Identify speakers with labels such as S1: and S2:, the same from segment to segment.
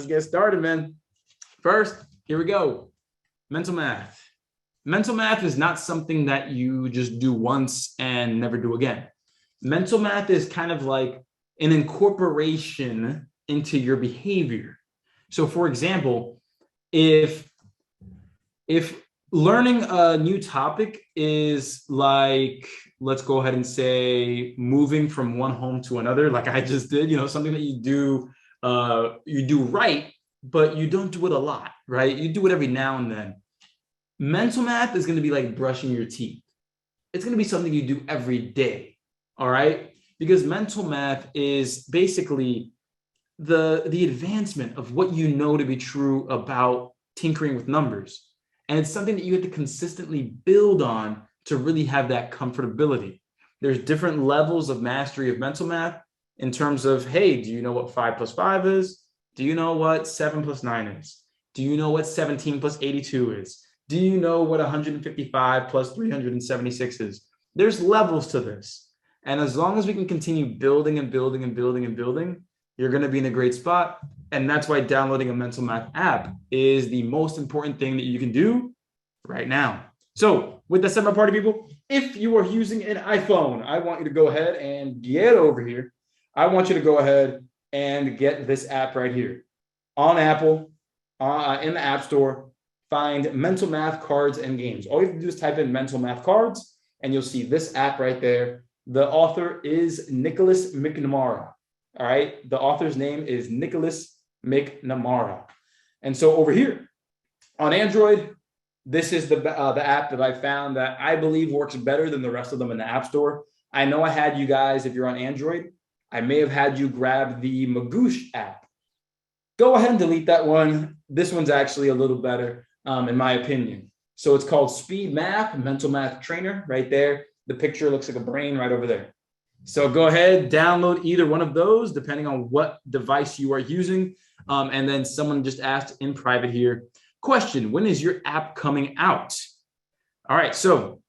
S1: get started, man. First, here we go. Mental math. Mental math is not something that you just do once and never do again. Mental math is kind of like an incorporation into your behavior. So for example, if learning a new topic is like, let's go ahead and say moving from one home to another, like I just did, something that you do right, but you don't do it a lot, right? You do it every now and then. Mental math is going to be like brushing your teeth. It's going to be something you do every day, all right? Because mental math is basically the advancement of what you know to be true about tinkering with numbers. And it's something that you have to consistently build on to really have that comfortability. There's different levels of mastery of mental math in terms of, hey, do you know what 5 plus 5 is? Do you know what 7 plus 9 is? Do you know what 17 plus 82 is? Do you know what 155 plus 376 is? There's levels to this. And as long as we can continue building and building and building and building, you're going to be in a great spot. And that's why downloading a mental math app is the most important thing that you can do right now. So with that said, my party people, if you are using an iPhone, I want you to go ahead and get over here. I want you to go ahead and get this app right here on Apple, in the App Store. Find mental math cards and games. All you have to do is type in mental math cards and you'll see this app right there. The author is Nicholas McNamara. All right. The author's name is Nicholas McNamara. And so over here on Android, this is the app that I found that I believe works better than the rest of them in the App Store. I know I had you guys, if you're on Android, I may have had you grab the Magoosh app. Go ahead and delete that one. This one's actually a little better. In my opinion. So it's called Speed Math, Mental Math Trainer right there. The picture looks like a brain right over there. So go ahead, download either one of those, depending on what device you are using. And then someone just asked in private here, question, when is your app coming out? All right, so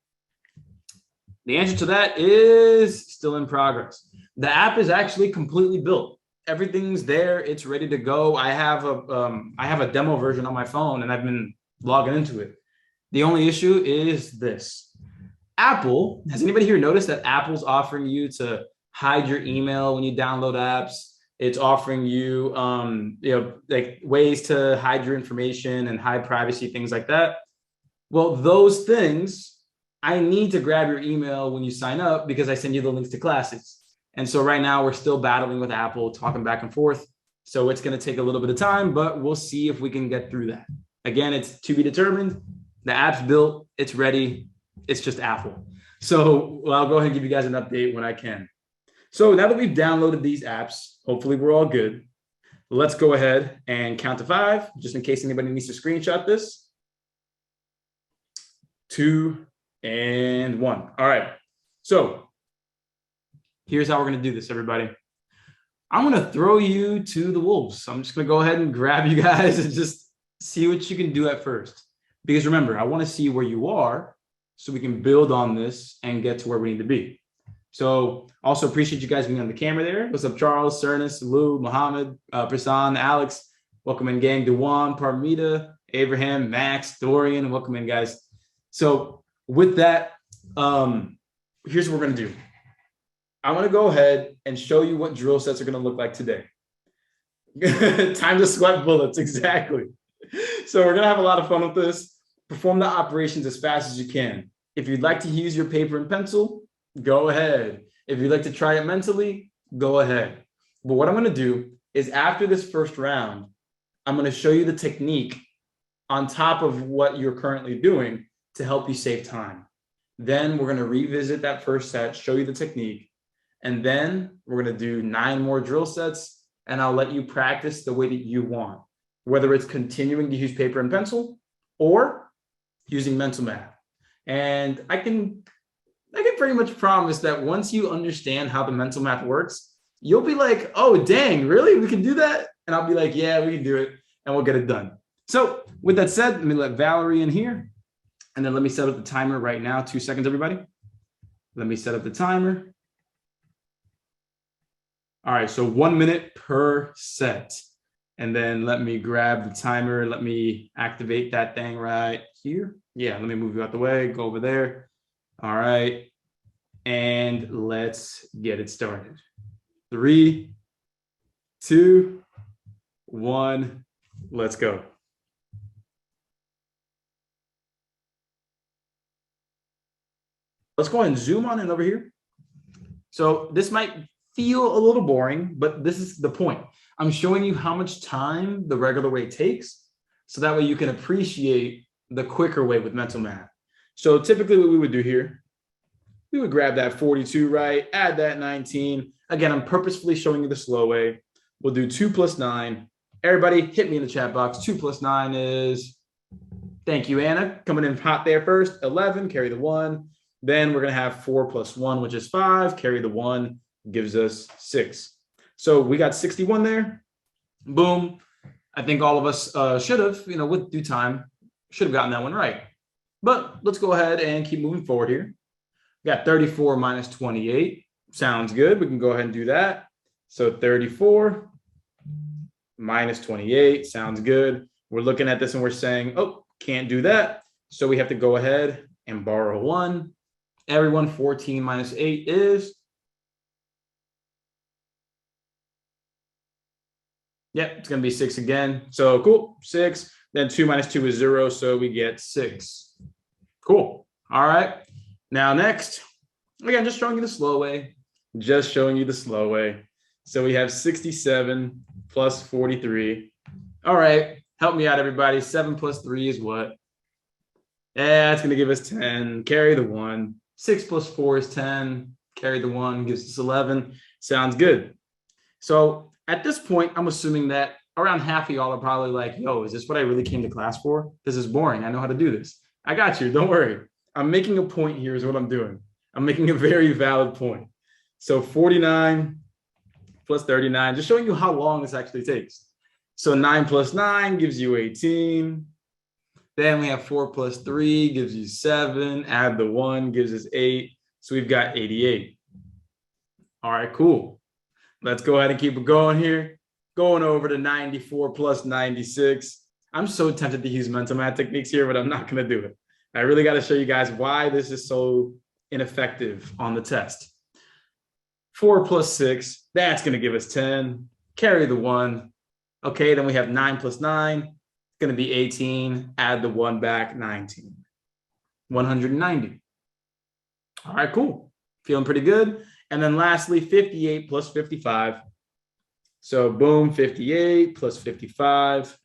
S1: the answer to that is still in progress. The app is actually completely built. Everything's there. It's ready to go. I have a demo version on my phone and I've been logging into it. The only issue is this. Apple, has anybody here noticed that Apple's offering you to hide your email when you download apps? It's offering you, like ways to hide your information and hide privacy, things like that. Well, those things, I need to grab your email when you sign up because I send you the links to classes. And so right now we're still battling with Apple, talking back and forth. So it's going to take a little bit of time, but we'll see if we can get through that. Again, it's to be determined. The app's built. It's ready. It's just Apple. So I'll go ahead and give you guys an update when I can. So now that we've downloaded these apps, hopefully we're all good. Let's go ahead and count to 5, just in case anybody needs to screenshot this. 2 and 1. All right. So here's how we're going to do this, everybody. I'm going to throw you to the wolves. I'm just going to go ahead and grab you guys and just see what you can do at first. Because remember, I want to see where you are so we can build on this and get to where we need to be. So also appreciate you guys being on the camera there. What's up, Charles, Cernus, Lou, Mohammed, Prasan, Alex. Welcome in, gang. Dewan, Parmita, Abraham, Max, Dorian. Welcome in, guys. So with that, here's what we're going to do. I want to go ahead and show you what drill sets are going to look like today. Time to sweat bullets, exactly. So we're going to have a lot of fun with this. Perform the operations as fast as you can. If you'd like to use your paper and pencil, go ahead. If you'd like to try it mentally, go ahead. But what I'm going to do is after this first round, I'm going to show you the technique on top of what you're currently doing to help you save time. Then we're going to revisit that first set, show you the technique, and then we're going to do 9 more drill sets, and I'll let you practice the way that you want, whether it's continuing to use paper and pencil or using mental math. And I can pretty much promise that once you understand how the mental math works, you'll be like, oh, dang, really? We can do that? And I'll be like, yeah, we can do it, and we'll get it done. So with that said, let me let Valerie in here, and then let me set up the timer right now. 2 seconds, everybody. Let me set up the timer. All right, so 1 minute per set. And then let me grab the timer. Let me activate that thing right here. Yeah, let me move you out the way, go over there. All right. And let's get it started. 3, 2, 1, let's go. Let's go ahead and zoom on in over here. So this might feel a little boring, but this is the point. I'm showing you how much time the regular way takes, so that way you can appreciate the quicker way with mental math. So typically what we would do here, we would grab that 42, right? Add that 19. Again, I'm purposefully showing you the slow way. We'll do 2 plus 9. Everybody hit me in the chat box. 2 plus 9 is, thank you, Anna, coming in hot there first. 11, carry the 1. Then we're going to have 4 plus 1, which is 5. Carry the 1 gives us 6. So we got 61 there. Boom. I think all of us should have, with due time, should have gotten that one right. But let's go ahead and keep moving forward here. We got 34 minus 28. Sounds good. We can go ahead and do that. So 34 minus 28. Sounds good. We're looking at this and we're saying, oh, can't do that. So we have to go ahead and borrow 1. Everyone, 14 minus 8 is? Yep, it's going to be 6 again. So cool, 6. Then 2 minus 2 is 0, so we get 6. Cool. All right. Now next, again, just showing you the slow way. Just showing you the slow way. So we have 67 plus 43. All right, help me out, everybody. 7 plus 3 is what? Yeah, it's going to give us 10. Carry the 1. 6 plus 4 is 10. Carry the 1 gives us 11. Sounds good. So at this point, I'm assuming that around half of y'all are probably like, yo, is this what I really came to class for? This is boring. I know how to do this. I got you. Don't worry. I'm making a point here is what I'm doing. I'm making a very valid point. So 49 plus 39, just showing you how long this actually takes. So 9 plus 9 gives you 18. Then we have 4 plus 3 gives you 7. Add the 1 gives us 8. So we've got 88. All right, cool. Let's go ahead and keep it going here. Going over to 94 plus 96. I'm so tempted to use mental math techniques here, but I'm not going to do it. I really got to show you guys why this is so ineffective on the test. 4 plus 6, that's going to give us 10. Carry the 1. Okay, then we have 9 plus 9. It's going to be 18. Add the 1 back, 19. 190. All right, cool. Feeling pretty good. And then lastly, 58 plus 55. So boom, 58 plus 55.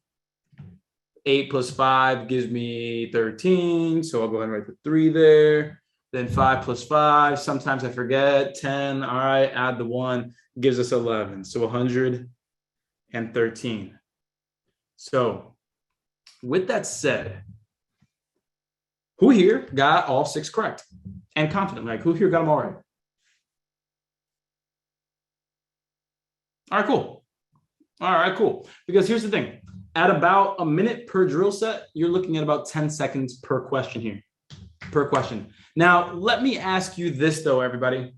S1: 8 plus 5 gives me 13. So I'll go ahead and write the 3 there. Then 5 plus 5. Sometimes I forget. 10. All right, add the 1. Gives us 11. So 113. So with that said, who here got all 6 correct and confident? Like, who here got them all right? All right, cool. All right, cool. Because here's the thing. At about a minute per drill set, you're looking at about 10 seconds per question here, per question. Now, let me ask you this, though, everybody.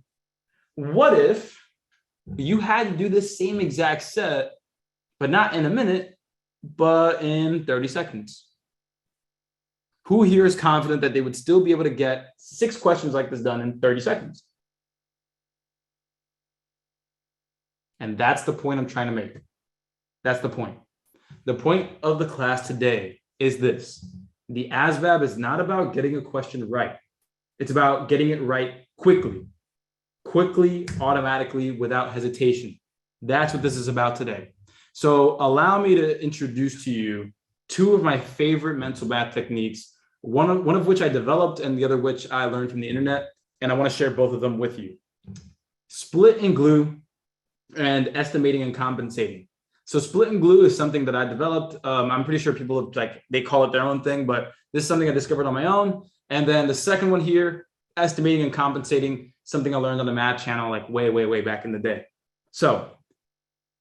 S1: What if you had to do this same exact set, but not in a minute, but in 30 seconds? Who here is confident that they would still be able to get 6 questions like this done in 30 seconds? And that's the point I'm trying to make. That's the point. The point of the class today is this. The ASVAB is not about getting a question right. It's about getting it right quickly, automatically, without hesitation. That's what this is about today. So allow me to introduce to you 2 of my favorite mental math techniques, one of which I developed and the other which I learned from the internet. And I want to share both of them with you. Split and glue and estimating and compensating. So split and glue is something that I developed. I'm pretty sure people they call it their own thing, but this is something I discovered on my own. And then the second one here, estimating and compensating, something I learned on the math channel like way back in the day. So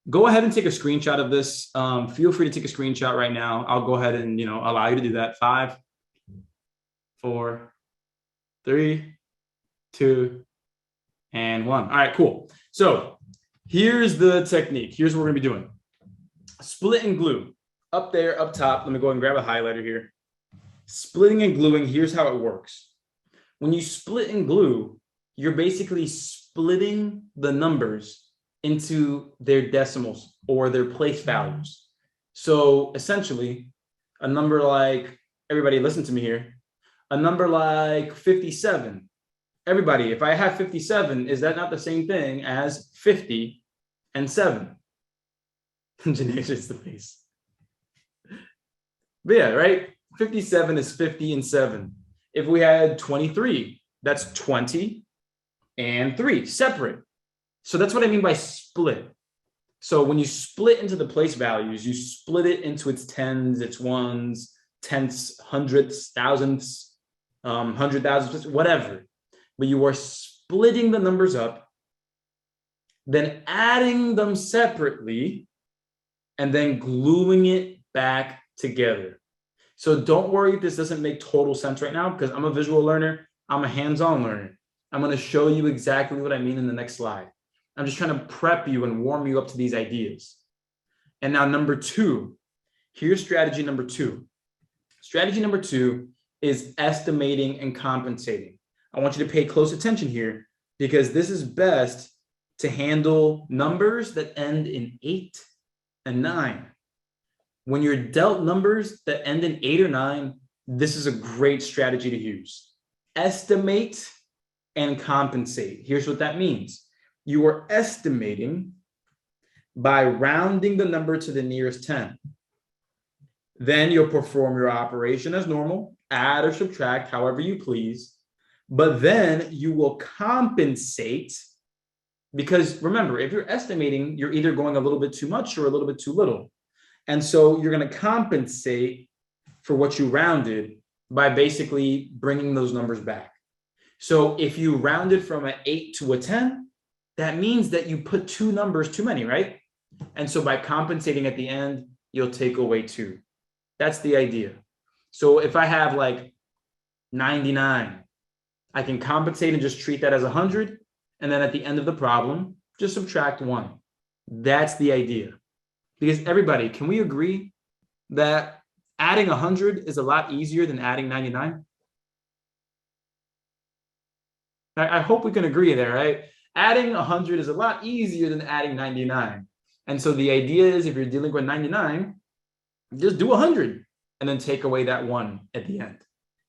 S1: go ahead and take a screenshot of this. Feel free to take a screenshot right now. I'll go ahead and allow you to do that. 5, 4, 3, 2, and 1. All right, cool. So here's the technique. Here's what we're gonna be doing. Split and glue. Up there, up top, let me go and grab a highlighter here. Splitting and gluing, here's how it works. When you split and glue, you're basically splitting the numbers into their decimals or their place values. So essentially, a number like, everybody listen to me here, a number like 57. Everybody, if I have 57, is that not the same thing as 50 and 7? Janae hits the face. But yeah, right? 57 is 50 and 7. If we had 23, that's 20 and 3, separate. So that's what I mean by split. So when you split into the place values, you split it into its tens, its ones, tenths, hundredths, thousandths, 100,000, whatever. But you are splitting the numbers up, then adding them separately, and then gluing it back together. So don't worry if this doesn't make total sense right now, because I'm a visual learner. I'm a hands-on learner. I'm going to show you exactly what I mean in the next slide. I'm just trying to prep you and warm you up to these ideas. And now number 2, here's strategy number 2. Strategy number 2 is estimating and compensating. I want you to pay close attention here, because this is best to handle numbers that end in 8 and 9. When you're dealt numbers that end in 8 or 9, this is a great strategy to use. Estimate and compensate. Here's what that means. You are estimating by rounding the number to the nearest 10. Then you'll perform your operation as normal, add or subtract, however you please. But then you will compensate, because remember, if you're estimating, you're either going a little bit too much or a little bit too little. And so you're going to compensate for what you rounded by basically bringing those numbers back. So if you rounded from an 8 to a 10, that means that you put 2 numbers too many, right? And so by compensating at the end, you'll take away 2. That's the idea. So if I have like 99, I can compensate and just treat that as 100. And then at the end of the problem, just subtract 1. That's the idea. Because everybody, can we agree that adding 100 is a lot easier than adding 99? I hope we can agree there, right? Adding 100 is a lot easier than adding 99. And so the idea is, if you're dealing with 99, just do 100 and then take away that 1 at the end.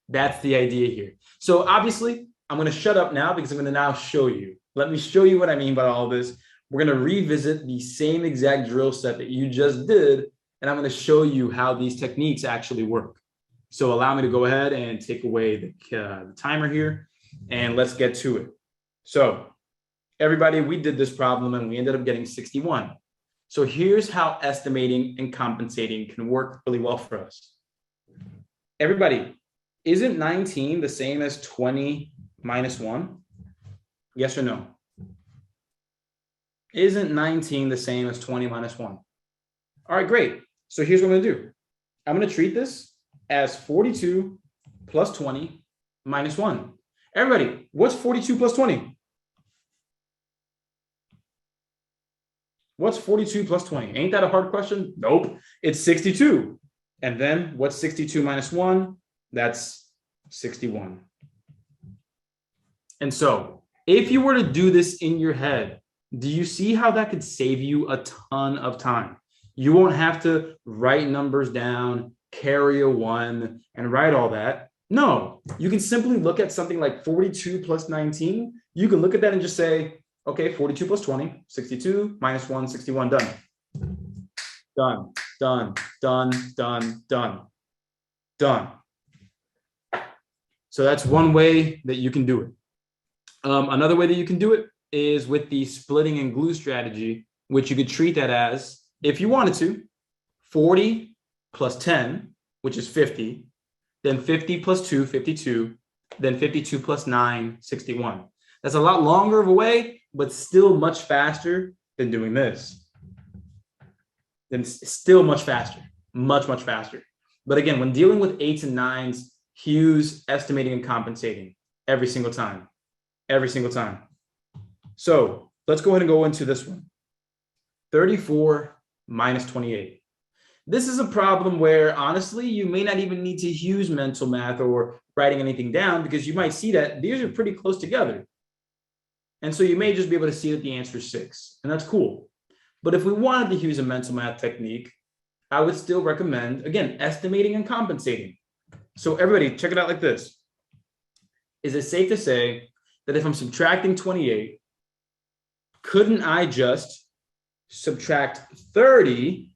S1: That's the idea here. So obviously, I'm going to shut up now, because I'm going to now show you. Let me show you what I mean by all this. We're going to revisit the same exact drill set that you just did, and I'm going to show you how these techniques actually work. So allow me to go ahead and take away the timer here, and let's get to it. So everybody, we did this problem and we ended up getting 61. So here's how estimating and compensating can work really well for us. Everybody, isn't 19 the same as 20 minus 1? Yes or no? Isn't 19 the same as 20 minus 1? All right, great. So here's what I'm going to do. I'm going to treat this as 42 plus 20 minus 1. Everybody, what's 42 plus 20? What's 42 plus 20? Ain't that a hard question? Nope. It's 62. And then what's 62 minus 1? That's 61. And so if you were to do this in your head, do you see how that could save you a ton of time? You won't have to write numbers down, carry a 1, and write all that. No, you can simply look at something like 42 plus 19. You can look at that and just say, okay, 42 plus 20, 62 minus 1, 61, done. Done, done, done, done, done, done. So that's one way that you can do it. Another way that you can do it is with the splitting and glue strategy, which you could treat that as, if you wanted to, 40 plus 10, which is 50, then 50 plus 2, 52, then 52 plus 9, 61. That's a lot longer of a way, but still much faster than doing this. Then still much faster, much, much faster. But again, when dealing with 8s and 9s, use estimating and compensating every single time, every single time. So let's go ahead and go into this one. 34 minus 28. This is a problem where, honestly, you may not even need to use mental math or writing anything down, because you might see that these are pretty close together. And so you may just be able to see that the answer is 6, and that's cool. But if we wanted to use a mental math technique, I would still recommend, again, estimating and compensating. So everybody, check it out like this. Is it safe to say that if I'm subtracting 28, couldn't I just subtract 30,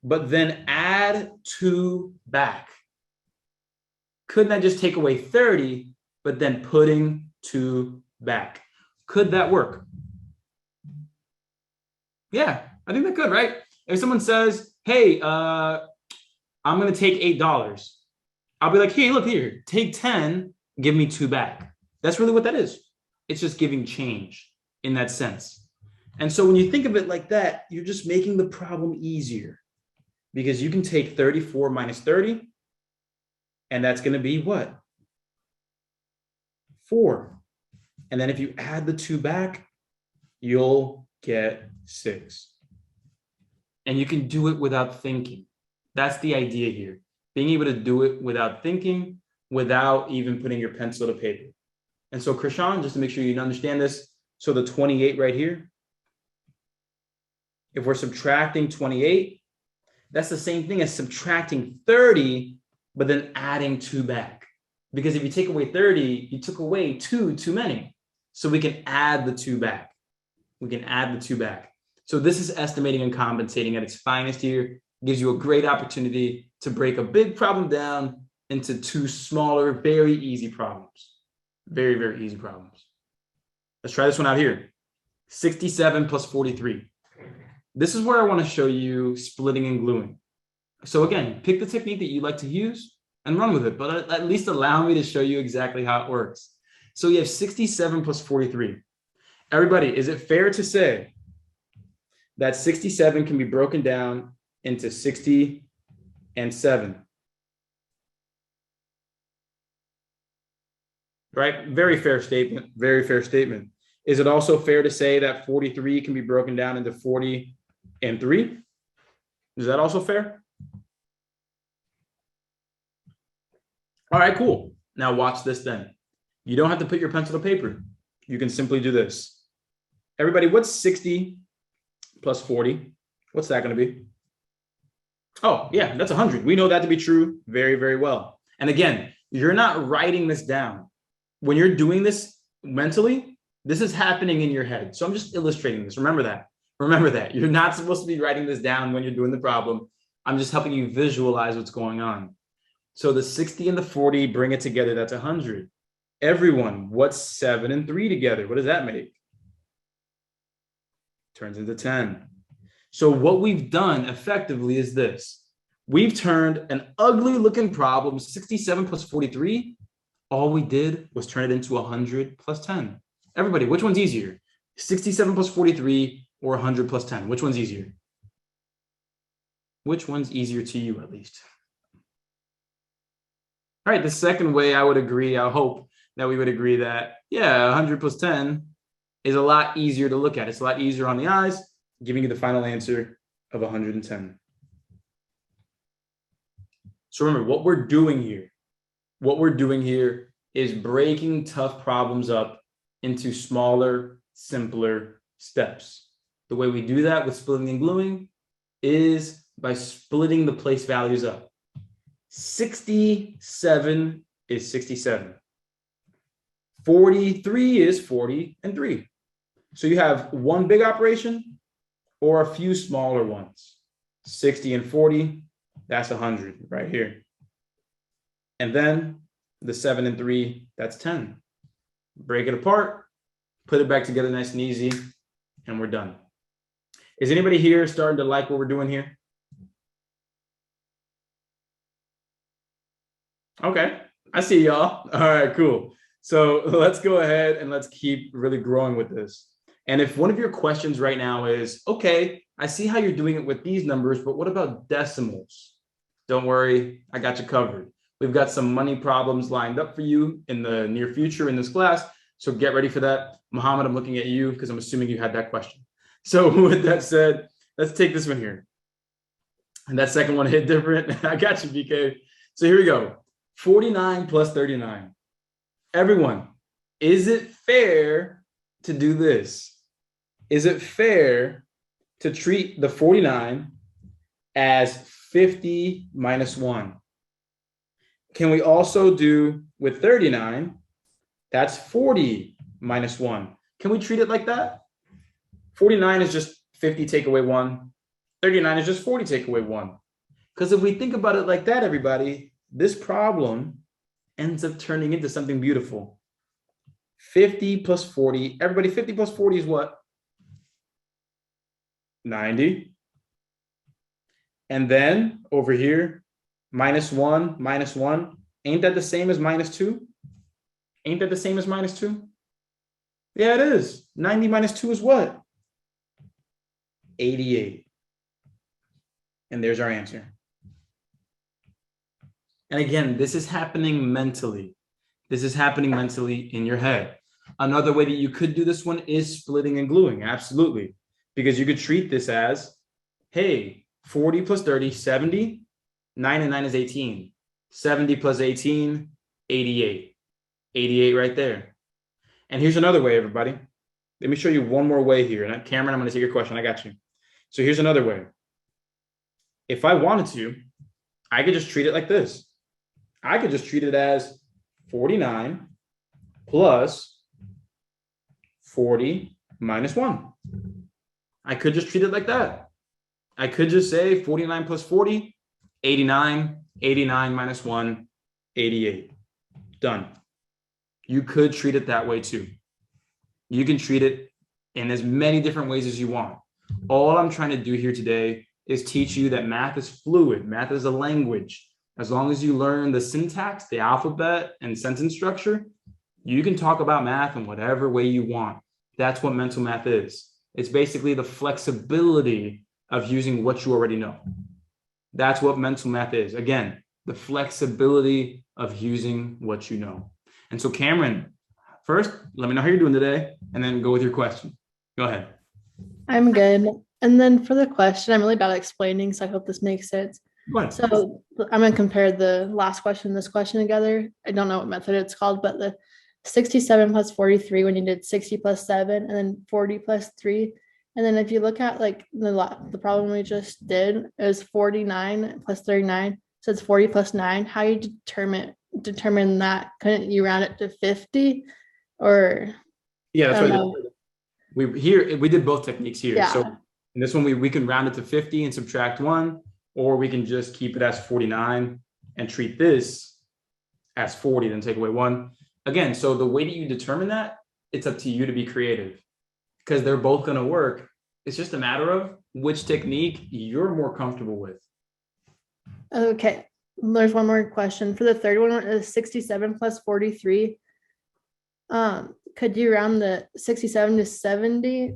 S1: but then add 2 back? Couldn't I just take away 30, but then putting 2 back? Could that work? Yeah, I think that could, right? If someone says, hey, I'm going to take $8, I'll be like, hey, look here, take 10, give me 2 back. That's really what that is. It's just giving change in that sense. And so when you think of it like that, you're just making the problem easier, because you can take 34 minus 30, and that's going to be what? 4. And then if you add the 2 back, you'll get 6. And you can do it without thinking. That's the idea here. Being able to do it without thinking, without even putting your pencil to paper. And so, Krishan, just to make sure you understand this, so the 28 right here, if we're subtracting 28, that's the same thing as subtracting 30, but then adding 2 back. Because if you take away 30, you took away 2 too many. So we can add the 2 back. We can add the 2 back. So this is estimating and compensating at its finest here. It gives you a great opportunity to break a big problem down into 2 smaller, very easy problems. Very, very easy problems. Let's try this one out here. 67 plus 43. This is where I want to show you splitting and gluing. So again, pick the technique that you like to use and run with it, but at least allow me to show you exactly how it works. So you have 67 plus 43. Everybody, is it fair to say that 67 can be broken down into 60 and 7? Right? Very fair statement. Very fair statement. Is it also fair to say that 43 can be broken down into 40 and 3? Is that also fair? All right, cool. Now watch this then. You don't have to put your pencil to paper. You can simply do this. Everybody, what's 60 plus 40? What's that going to be? Oh, yeah, that's 100. We know that to be true very, very well. And again, you're not writing this down. When you're doing this mentally, this is happening in your head. So I'm just illustrating this. Remember that. Remember that. You're not supposed to be writing this down when you're doing the problem. I'm just helping you visualize what's going on. So the 60 and the 40, bring it together. That's 100. Everyone, what's 7 and 3 together? What does that make? Turns into 10. So what we've done effectively is this. We've turned an ugly looking problem, 67 plus 43. All we did was turn it into 100 plus 10. Everybody, which one's easier? 67 plus 43 or 100 plus 10? Which one's easier? Which one's easier to you, at least? All right, the second way I would agree, I hope that we would agree that, yeah, 100 plus 10 is a lot easier to look at. It's a lot easier on the eyes, giving you the final answer of 110. So remember, what we're doing here is breaking tough problems up into smaller, simpler steps. The way we do that with splitting and gluing is by splitting the place values up. 67 is 67. 43 is 40 and 3. So you have one big operation or a few smaller ones. 60 and 40, that's 100 right here. And then the 7 and 3, that's 10. Break it apart, put it back together nice and easy, and we're done. Is anybody here starting to like what we're doing here? Okay, I see y'all. All right, cool. So let's go ahead and let's keep really growing with this. And if one of your questions right now is, okay, I see how you're doing it with these numbers, but what about decimals? Don't worry, I got you covered. We've got some money problems lined up for you in the near future in this class. So get ready for that. Mohammed, I'm looking at you because I'm assuming you had that question. So with that said, let's take this one here. And that second one hit different. I got you, BK. So here we go. 49 plus 39. Everyone, is it fair to do this? Is it fair to treat the 49 as 50 minus 1? Can we also do with 39, that's 40 minus 1. Can we treat it like that? 49 is just 50 take away 1. 39 is just 40 take away 1. Because if we think about it like that, everybody, this problem ends up turning into something beautiful. 50 plus 40. Everybody, 50 plus 40 is what? 90. And then over here, minus 1, minus 1. Ain't that the same as minus 2? Ain't that the same as minus 2? Yeah, it is. 90 minus 2 is what? 88. And there's our answer. And again, this is happening mentally. This is happening mentally in your head. Another way that you could do this one is splitting and gluing. Absolutely. Because you could treat this as, hey, 40 plus 30, 70. 9 and 9 is 18. 70 plus 18, 88. 88 right there. And here's another way, everybody. Let me show you one more way here. And Cameron, I'm going to take your question. I got you. So here's another way. If I wanted to, I could just treat it like this. I could just treat it as 49 plus 40 minus 1. I could just treat it like that. I could just say 49 plus 40, 89, 89 minus 1, 88. Done. You could treat it that way too. You can treat it in as many different ways as you want. All I'm trying to do here today is teach you that math is fluid. Math is a language. As long as you learn the syntax, the alphabet, and sentence structure, you can talk about math in whatever way you want. That's what mental math is. It's basically the flexibility of using what you already know. That's what mental math is. Again, the flexibility of using what you know. And so Cameron, first, let me know how you're doing today, and then go with your question. Go ahead.
S2: I'm good. And then for the question, I'm really bad at explaining, so I hope this makes sense.
S1: Go ahead.
S2: So I'm going to compare the last question and this question together. I don't know what method it's called, but the 67 plus 43 when you did 60 plus 7 and then 40 plus 3. And then if you look at like the problem we just did, it was 49 plus 39. So it's 40 plus 9. How you determine that? Couldn't you round it to 50? Or
S1: yeah, that's right. We did both techniques here.
S2: Yeah.
S1: So in this one, we can round it to 50 and subtract 1, or we can just keep it as 49 and treat this as 40, then take away 1. Again, so the way that you determine that, it's up to you to be creative because they're both going to work. It's just a matter of which technique you're more comfortable with.
S2: Okay, there's one more question. For the third one, is 67 plus 43. Could you round the 67 to 70?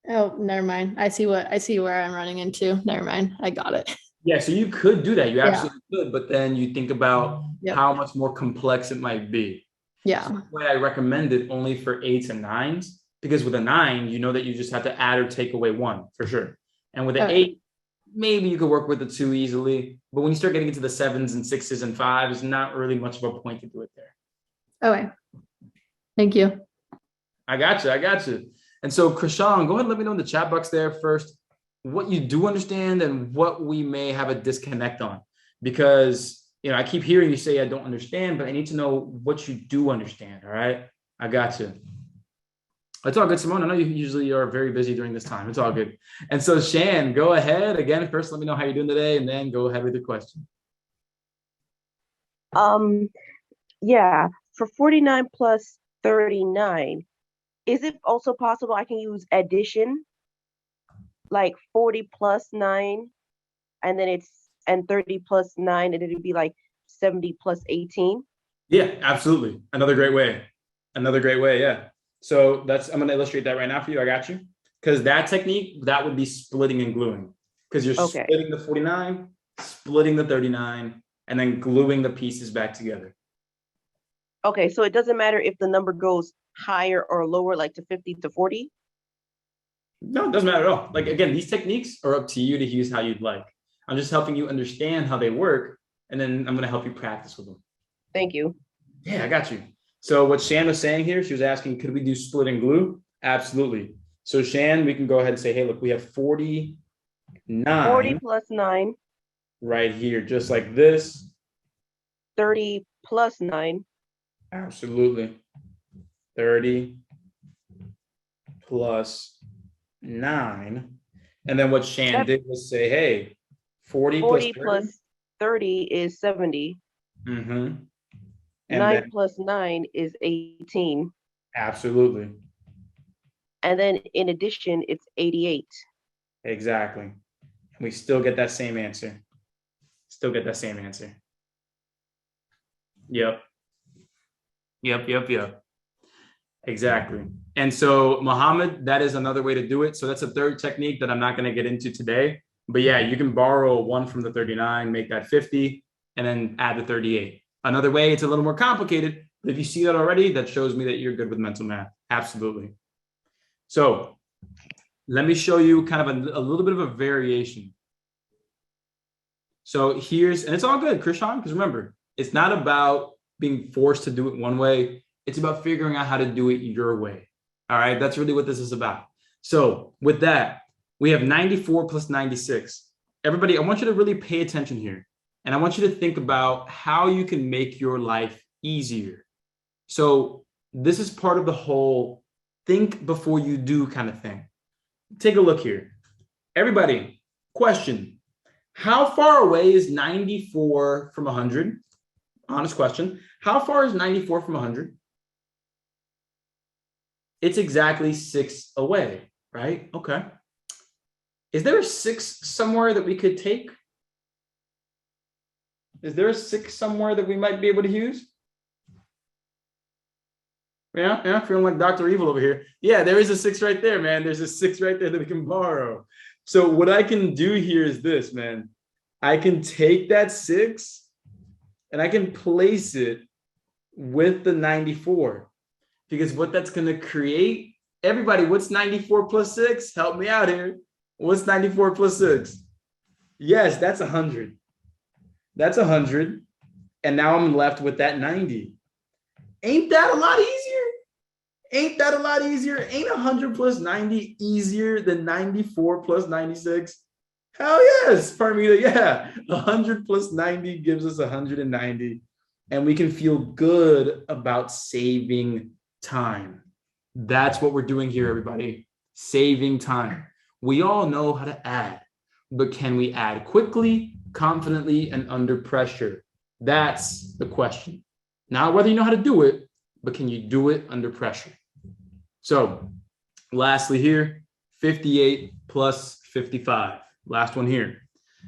S2: Oh, never mind. I see where I'm running into. Never mind. I got it.
S1: Yeah, so you could do that. You absolutely could, but then you think about how much more complex it might be.
S2: Yeah.
S1: So that's why I recommend it only for 8s and 9s, because with a 9, you know that you just have to add or take away 1 for sure. And with an 8, maybe you could work with the 2 easily, but when you start getting into the 7s and 6s and 5s, not really much of a point to do it there.
S2: Okay. Thank you.
S1: I got you. And so, Krishan, go ahead and let me know in the chat box there first what you do understand and what we may have a disconnect on. Because, I keep hearing you say I don't understand, but I need to know what you do understand, all right? I got you. It's all good, Simone. I know you usually are very busy during this time. It's all good. And so, Shan, go ahead. Again, first, let me know how you're doing today, and then go ahead with the question.
S3: Yeah, for 49 plus 39, is it also possible I can use addition, like 40 plus 9, and then 30 plus 9, and it'd be like 70 plus 18?
S1: Yeah, absolutely. Another great way. Yeah. So I'm going to illustrate that right now for you. I got you. Because that technique, that would be splitting and gluing. Because you're splitting the 49, splitting the 39, and then gluing the pieces back together.
S3: Okay, so it doesn't matter if the number goes higher or lower, like to 50 to 40?
S1: No, it doesn't matter at all. Like, again, these techniques are up to you to use how you'd like. I'm just helping you understand how they work, and then I'm going to help you practice with them.
S3: Thank you.
S1: Yeah, I got you. So what Shan was saying here, she was asking, could we do split and glue? Absolutely. So Shan, we can go ahead and say, hey, look, we have 49
S3: 40 plus 9.
S1: Right here, just like this.
S3: 30 plus 9.
S1: Absolutely. 30 plus 9. And then what Shan did was say, hey, 40
S3: plus 30 is 70.
S1: Mm-hmm.
S3: 9 plus 9 is 18.
S1: Absolutely.
S3: And then in addition, it's 88.
S1: Exactly. And we still get that same answer. Still get that same answer. Yep. Exactly. And so, Muhammad, that is another way to do it. So that's a third technique that I'm not going to get into today. But yeah, you can borrow 1 from the 39, make that 50, and then add the 38. Another way, it's a little more complicated. But if you see that already, that shows me that you're good with mental math. Absolutely. So let me show you kind of a little bit of a variation. So here's, and it's all good, Krishan, because remember, it's not about being forced to do it one way. It's about figuring out how to do it your way. All right, that's really what this is about. So with that, we have 94 plus 96. Everybody, I want you to really pay attention here. And I want you to think about how you can make your life easier. So this is part of the whole think before you do kind of thing. Take a look here. Everybody, question. How far away is 94 from 100? Honest question. How far is 94 from 100? It's exactly 6 away, right? Okay. Is there a 6 somewhere that we could take? Is there a 6 somewhere that we might be able to use? Yeah, feeling like Dr. Evil over here. Yeah, there is a 6 right there, man. There's a 6 right there that we can borrow. So what I can do here is this, man. I can take that 6 and I can place it with the 94. Because what that's going to create, everybody, what's 94 plus 6? Help me out here. What's 94 plus 6? Yes, that's 100. That's 100. And now I'm left with that 90. Ain't that a lot easier? Ain't that a lot easier? Ain't 100 plus 90 easier than 94 plus 96? Hell yes, Parmita, yeah. 100 plus 90 gives us 190. And we can feel good about saving time. That's what we're doing here, everybody. Saving time. We all know how to add, but can we add quickly, confidently, and under pressure? That's the question. Not whether you know how to do it, but can you do it under pressure? So lastly here, 58 plus 55. Last one here.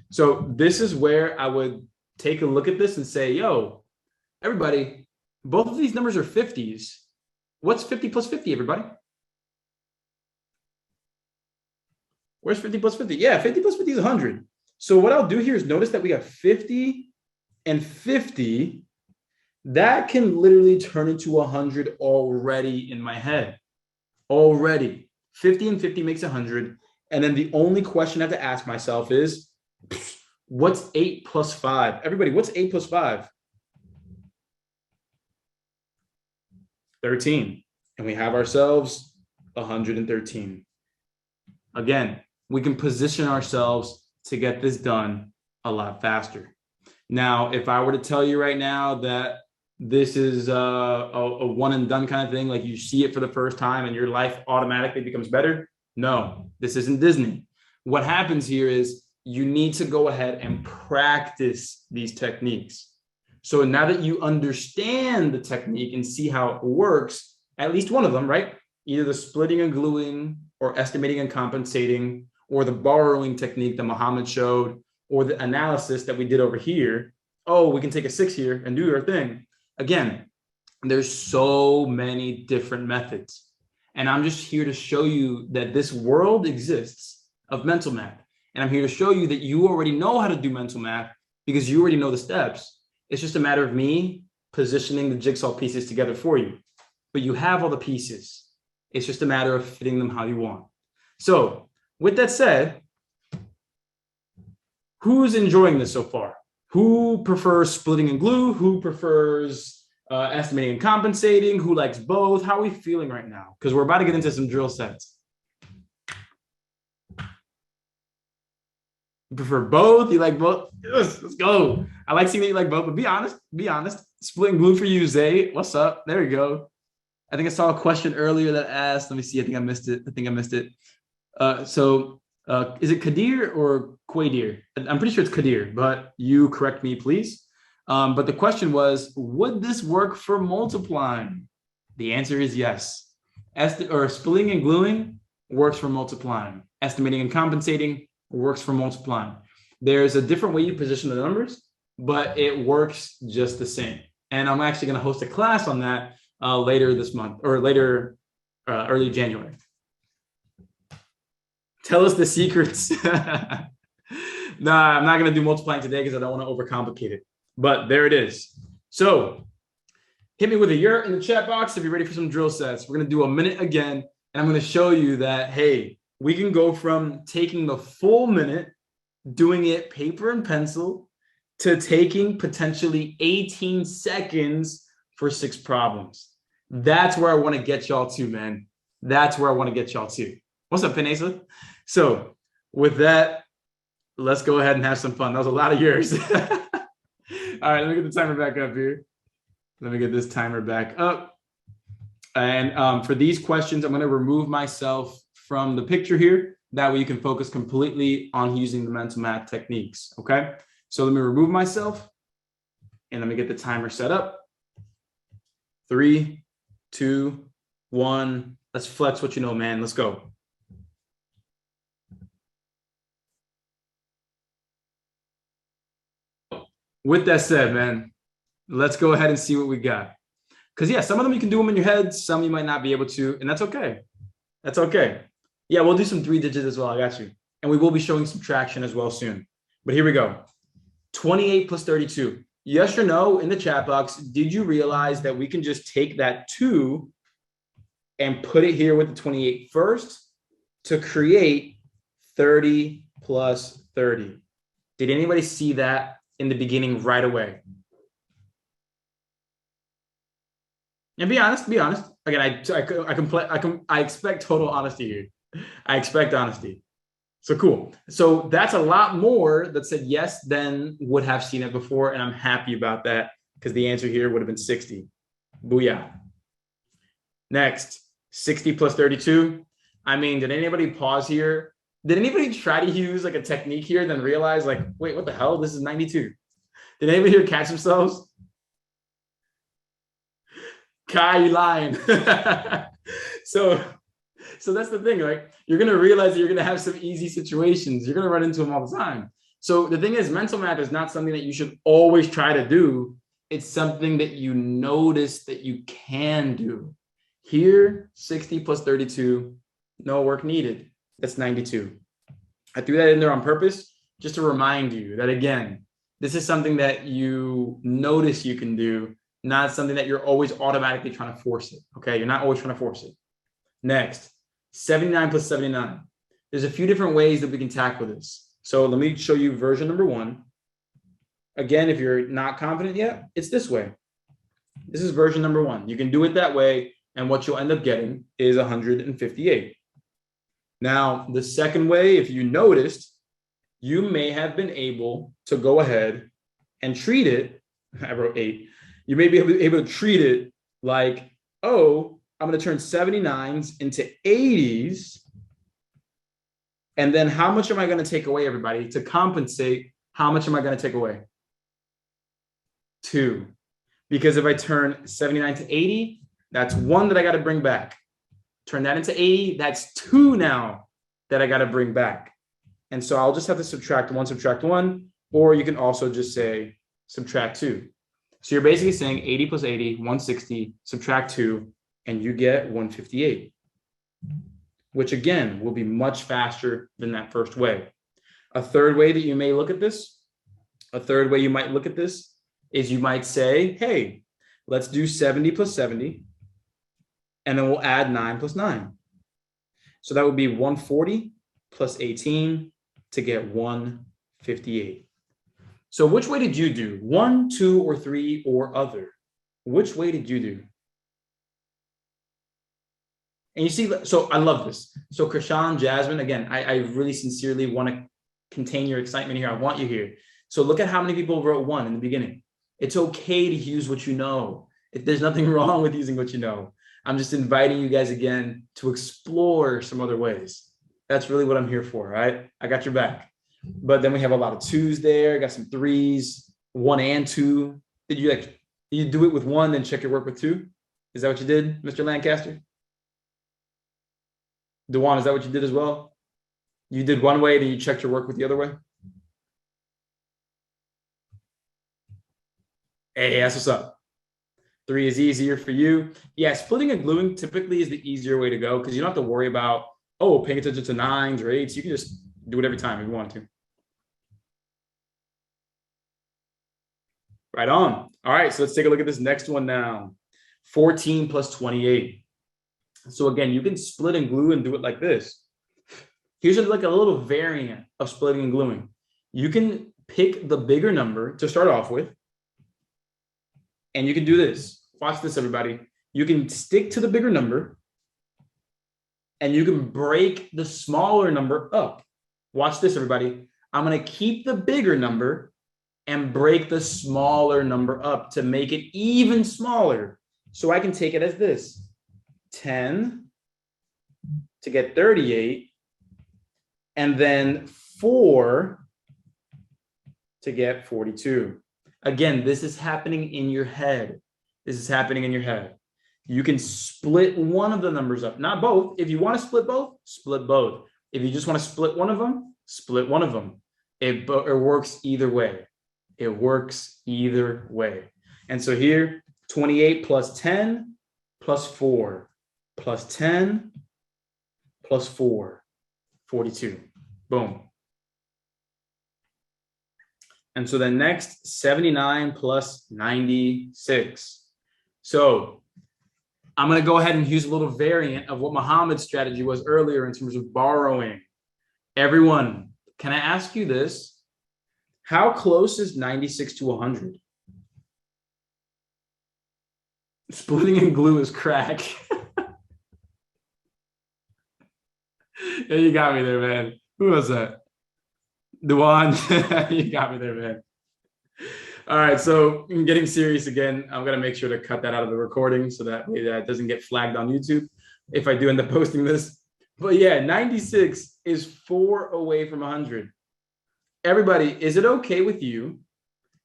S1: So this is where I would take a look at this and say, yo, everybody, both of these numbers are 50s. What's 50 plus 50, everybody? Where's 50 plus 50? Yeah, 50 plus 50 is 100. So what I'll do here is notice that we got 50 and 50. That can literally turn into 100 already in my head. Already. 50 and 50 makes 100. And then the only question I have to ask myself is, what's 8 plus 5? Everybody, what's 8 plus 5? 13. And we have ourselves 113. Again, we can position ourselves to get this done a lot faster. Now, if I were to tell you right now that this is a one and done kind of thing, like you see it for the first time and your life automatically becomes better, no, this isn't Disney. What happens here is you need to go ahead and practice these techniques. So now that you understand the technique and see how it works, at least one of them, right? Either the splitting and gluing or estimating and compensating, or the borrowing technique that Muhammad showed, or the analysis that we did over here. Oh, we can take a 6 here and do our thing. Again, there's so many different methods. And I'm just here to show you that this world exists of mental math. And I'm here to show you that you already know how to do mental math because you already know the steps. It's just a matter of me positioning the jigsaw pieces together for you. But you have all the pieces. It's just a matter of fitting them how you want. So with that said, Who's enjoying this so far? Who prefers splitting and glue? Who prefers estimating and compensating? Who likes both? How are we feeling right now? Because we're about to get into some drill sets. You prefer both? You like both? Yes, let's go. I like seeing that you like both, but be honest. Be honest. Split and glue for you, Zay. What's up? There we go. I think I saw a question earlier that asked. Let me see. I think I missed it. Is it Kadir or Quadir? I'm pretty sure it's Kadir, but you correct me, please. But the question was, would this work for multiplying? The answer is yes. Splitting and gluing works for multiplying. Estimating and compensating works for multiplying. There's a different way you position the numbers, but it works just the same. And I'm actually going to host a class on that later this month or later, early January. Tell us the secrets. Nah, I'm not going to do multiplying today because I don't want to overcomplicate it. But there it is. So hit me with a yurt in the chat box if you're ready for some drill sets. We're going to do a minute again. And I'm going to show you that, hey, we can go from taking the full minute, doing it paper and pencil, to taking potentially 18 seconds for 6 problems. That's where I want to get y'all to, man. That's where I want to get y'all to. What's up, Pinesa? So with that, let's go ahead and have some fun. That was a lot of yours. All right, let me get the timer back up here. Let me get this timer back up. And for these questions, I'm going to remove myself from the picture here. That way you can focus completely on using the mental math techniques, okay? So let me remove myself and let me get the timer set up. 3, 2, 1. Let's flex what you know, man. Let's go. With that said, man, let's go ahead and see what we got. Because, yeah, some of them you can do them in your head. Some you might not be able to, and that's okay. That's okay. Yeah, we'll do some 3 digits as well. I got you. And we will be showing subtraction as well soon. But here we go. 28 plus 32. Yes or no in the chat box. Did you realize that we can just take that 2 and put it here with the 28 first to create 30 plus 30? Did anybody see that in the beginning right away? And be honest. Again, I expect total honesty here. I expect honesty. So cool. So that's a lot more that said yes than would have seen it before. And I'm happy about that because the answer here would have been 60. Booyah. Next, 60 plus 32. I mean, did anybody pause here? Did anybody try to use like a technique here then realize like, wait, what the hell? This is 92. Did anybody here catch themselves? Kai, you lying. So that's the thing, right? You're going to realize that you're going to have some easy situations. You're going to run into them all the time. So the thing is, mental math is not something that you should always try to do. It's something that you notice that you can do. Here, 60 plus 32, no work needed. That's 92. I threw that in there on purpose just to remind you that, again, this is something that you notice you can do, not something that you're always automatically trying to force it. Okay, you're not always trying to force it. Next, 79 plus 79. There's a few different ways that we can tackle this. So let me show you version number 1. Again, if you're not confident yet, it's this way. This is version number 1. You can do it that way, and what you'll end up getting is 158. Now, the second way, if you noticed, you may have been able to go ahead and treat it. I wrote 8. You may be able to treat it like, oh, I'm going to turn 79s into 80s. And then how much am I going to take away, everybody? To compensate, how much am I going to take away? 2. Because if I turn 79 to 80, that's 1 that I got to bring back. Turn that into 80, that's 2 now that I got to bring back. And so I'll just have to subtract 1, or you can also just say subtract 2. So you're basically saying 80 plus 80, 160, subtract 2, and you get 158, which again will be much faster than that first way. A third way that you may look at this, is you might say, hey, let's do 70 plus 70, and then we'll add 9 plus 9. So that would be 140 plus 18 to get 1 58. So which way did you do? 1, 2, or 3, or other? Which way did you do? And you see, so I love this. So Krishan, Jasmine, again, I really sincerely want to contain your excitement here. I want you here. So look at how many people wrote 1 in the beginning. It's okay to use what you know. There's nothing wrong with using what you know. I'm just inviting you guys again to explore some other ways. That's really what I'm here for, right? I got your back. But then we have a lot of 2s there. Got some 3s, 1 and 2. Did you do it with 1, then check your work with 2? Is that what you did, Mr. Lancaster? Dewan, is that what you did as well? You did one way, then you checked your work with the other way? Hey, that's what's up. 3 is easier for you. Yeah, splitting and gluing typically is the easier way to go because you don't have to worry about, paying attention to 9s or 8s. You can just do it every time if you want to. Right on. All right, so let's take a look at this next one now. 14 plus 28. So again, you can split and glue and do it like this. Here's like a little variant of splitting and gluing. You can pick the bigger number to start off with, and you can do this. Watch this, everybody. You can stick to the bigger number, and you can break the smaller number up. Watch this, everybody. I'm going to keep the bigger number and break the smaller number up to make it even smaller. So I can take it as this. 10 to get 38, and then 4 to get 42. Again, this is happening in your head. This is happening in your head. You can split one of the numbers up, not both. If you want to split both, split both. If you just want to split one of them, split one of them. It works either way. It works either way. And so here, 28 plus 10 plus 4. Plus 10 plus 4, 42. Boom. And so then next, 79 plus 96. So I'm going to go ahead and use a little variant of what Muhammad's strategy was earlier in terms of borrowing. Everyone, can I ask you this? How close is 96 to 100? Splitting and glue is crack. Yeah, you got me there, man. Who was that? Dewan. You got me there, man. All right, so I'm getting serious again. I'm going to make sure to cut that out of the recording so that way that doesn't get flagged on YouTube if I do end up posting this. But yeah, 96 is 4 away from 100. Everybody, is it okay with you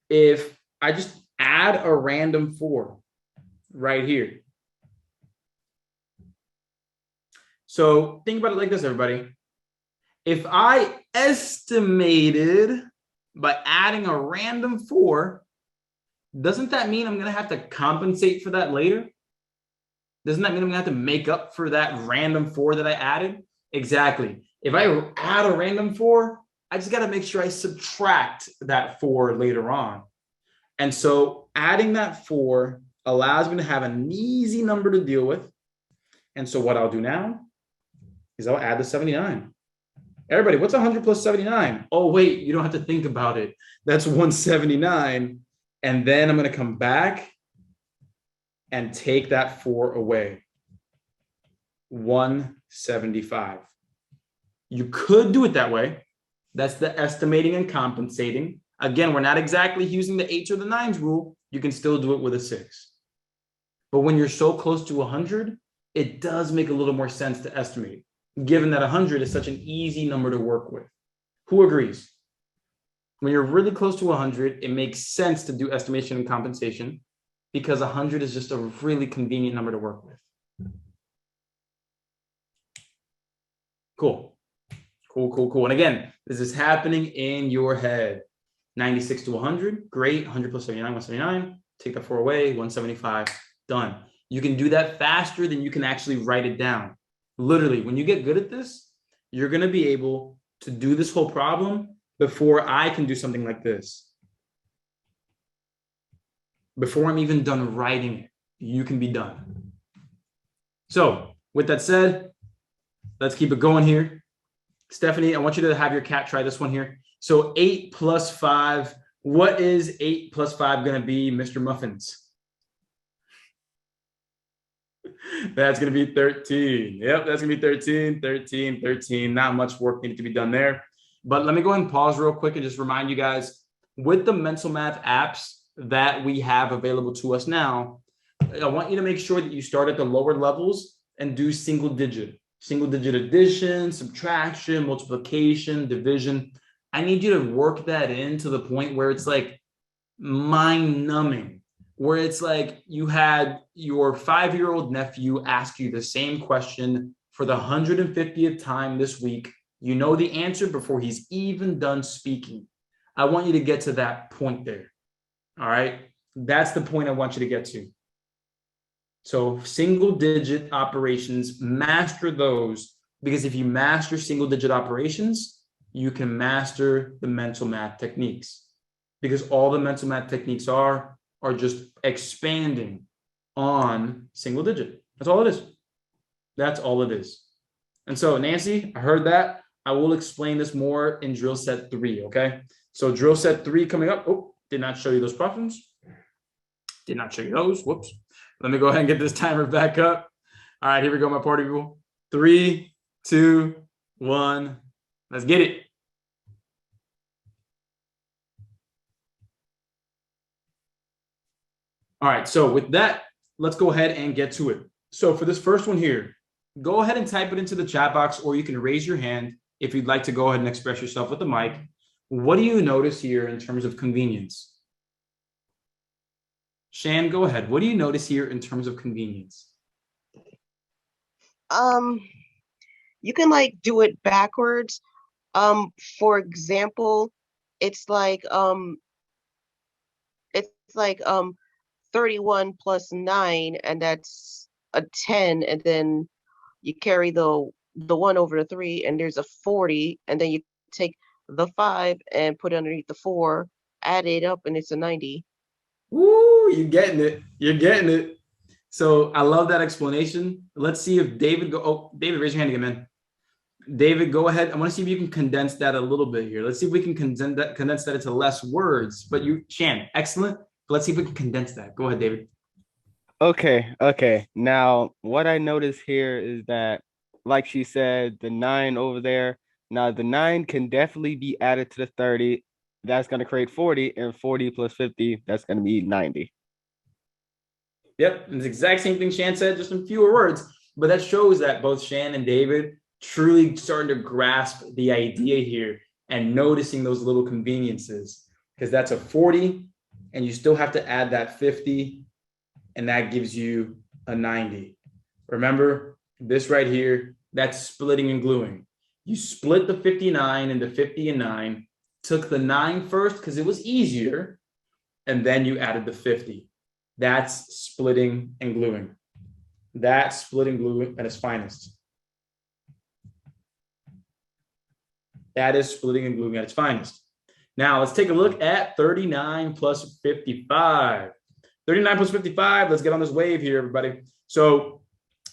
S1: if I just add a random 4 right here? So think about it like this, everybody. If I estimated by adding a random 4, doesn't that mean I'm going to have to compensate for that later? Doesn't that mean I'm going to have to make up for that random 4 that I added? Exactly. If I add a random 4, I just got to make sure I subtract that 4 later on. And so adding that 4 allows me to have an easy number to deal with. And so what I'll do now is I'll add the 79. Everybody, what's 100 plus 79? Oh, wait, you don't have to think about it. That's 179. And then I'm going to come back and take that 4 away. 175. You could do it that way. That's the estimating and compensating. Again, we're not exactly using the 8s or the 9s rule. You can still do it with a 6. But when you're so close to 100, it does make a little more sense to estimate, given that 100 is such an easy number to work with. Who agrees? When you're really close to 100, it makes sense to do estimation and compensation because 100 is just a really convenient number to work with. Cool. And again, this is happening in your head. 96 to 100, great. 100 plus 79, 179. Take that 4 away, 175, done. You can do that faster than you can actually write it down. Literally, when you get good at this, you're going to be able to do this whole problem before I can do something like this. Before I'm even done writing it, you can be done. So with that said, let's keep it going here. Stephanie, I want you to have your cat try this one here. So 8 plus 5. What is 8 plus 5 going to be, Mr. Muffins? That's going to be 13. Yep, that's going to be 13, 13, 13. Not much work needed to be done there. But let me go ahead and pause real quick and just remind you guys, with the mental math apps that we have available to us now, I want you to make sure that you start at the lower levels and do single digit addition, subtraction, multiplication, division. I need you to work that in to the point where it's like mind numbing, where it's like you had your 5-year-old nephew ask you the same question for the 150th time this week. You know the answer before he's even done speaking. I want you to get to that point there. All right. That's the point I want you to get to. So single digit operations, master those, because if you master single digit operations, you can master the mental math techniques, because all the mental math techniques are just expanding on single digit. That's all it is. That's all it is. And so Nancy, I heard that. I will explain this more in drill set 3. Okay. So drill set 3 coming up. Oh, did not show you those problems. Did not show you those. Whoops. Let me go ahead and get this timer back up. All right, here we go, my party people. 3, 2, 1. Let's get it. All right, so with that, let's go ahead and get to it. So for this first one here, go ahead and type it into the chat box, or you can raise your hand if you'd like to go ahead and express yourself with the mic. What do you notice here in terms of convenience? Shan, go ahead. What do you notice here in terms of convenience?
S3: You can like do it backwards. For example, it's like 31 plus 9, and that's a 10, and then you carry the 1 over the 3, and there's a 40, and then you take the 5 and put it underneath the 4, add it up, and it's a 90.
S1: Woo, you're getting it. You're getting it. So I love that explanation. Let's see if David David, raise your hand again, man. David, go ahead. I want to see if you can condense that a little bit here. Let's see if we can condense that into less words. But Shan, excellent. But let's see if we can condense that. Go ahead, David.
S4: Okay. Now, what I notice here is that, like she said, the 9 over there. Now, the 9 can definitely be added to the 30. That's going to create 40, and 40 plus 50, that's going to be 90.
S1: Yep, it's the exact same thing Shan said, just in fewer words. But that shows that both Shan and David truly starting to grasp the idea here and noticing those little conveniences, because that's a 40, and you still have to add that 50, and that gives you a 90. Remember, this right here, that's splitting and gluing. You split the 59 into 50 and 9, took the 9 first because it was easier, and then you added the 50. That's splitting and gluing. That's splitting and gluing at its finest. That is splitting and gluing at its finest. Now, let's take a look at 39 plus 55. 39 plus 55, let's get on this wave here, everybody. So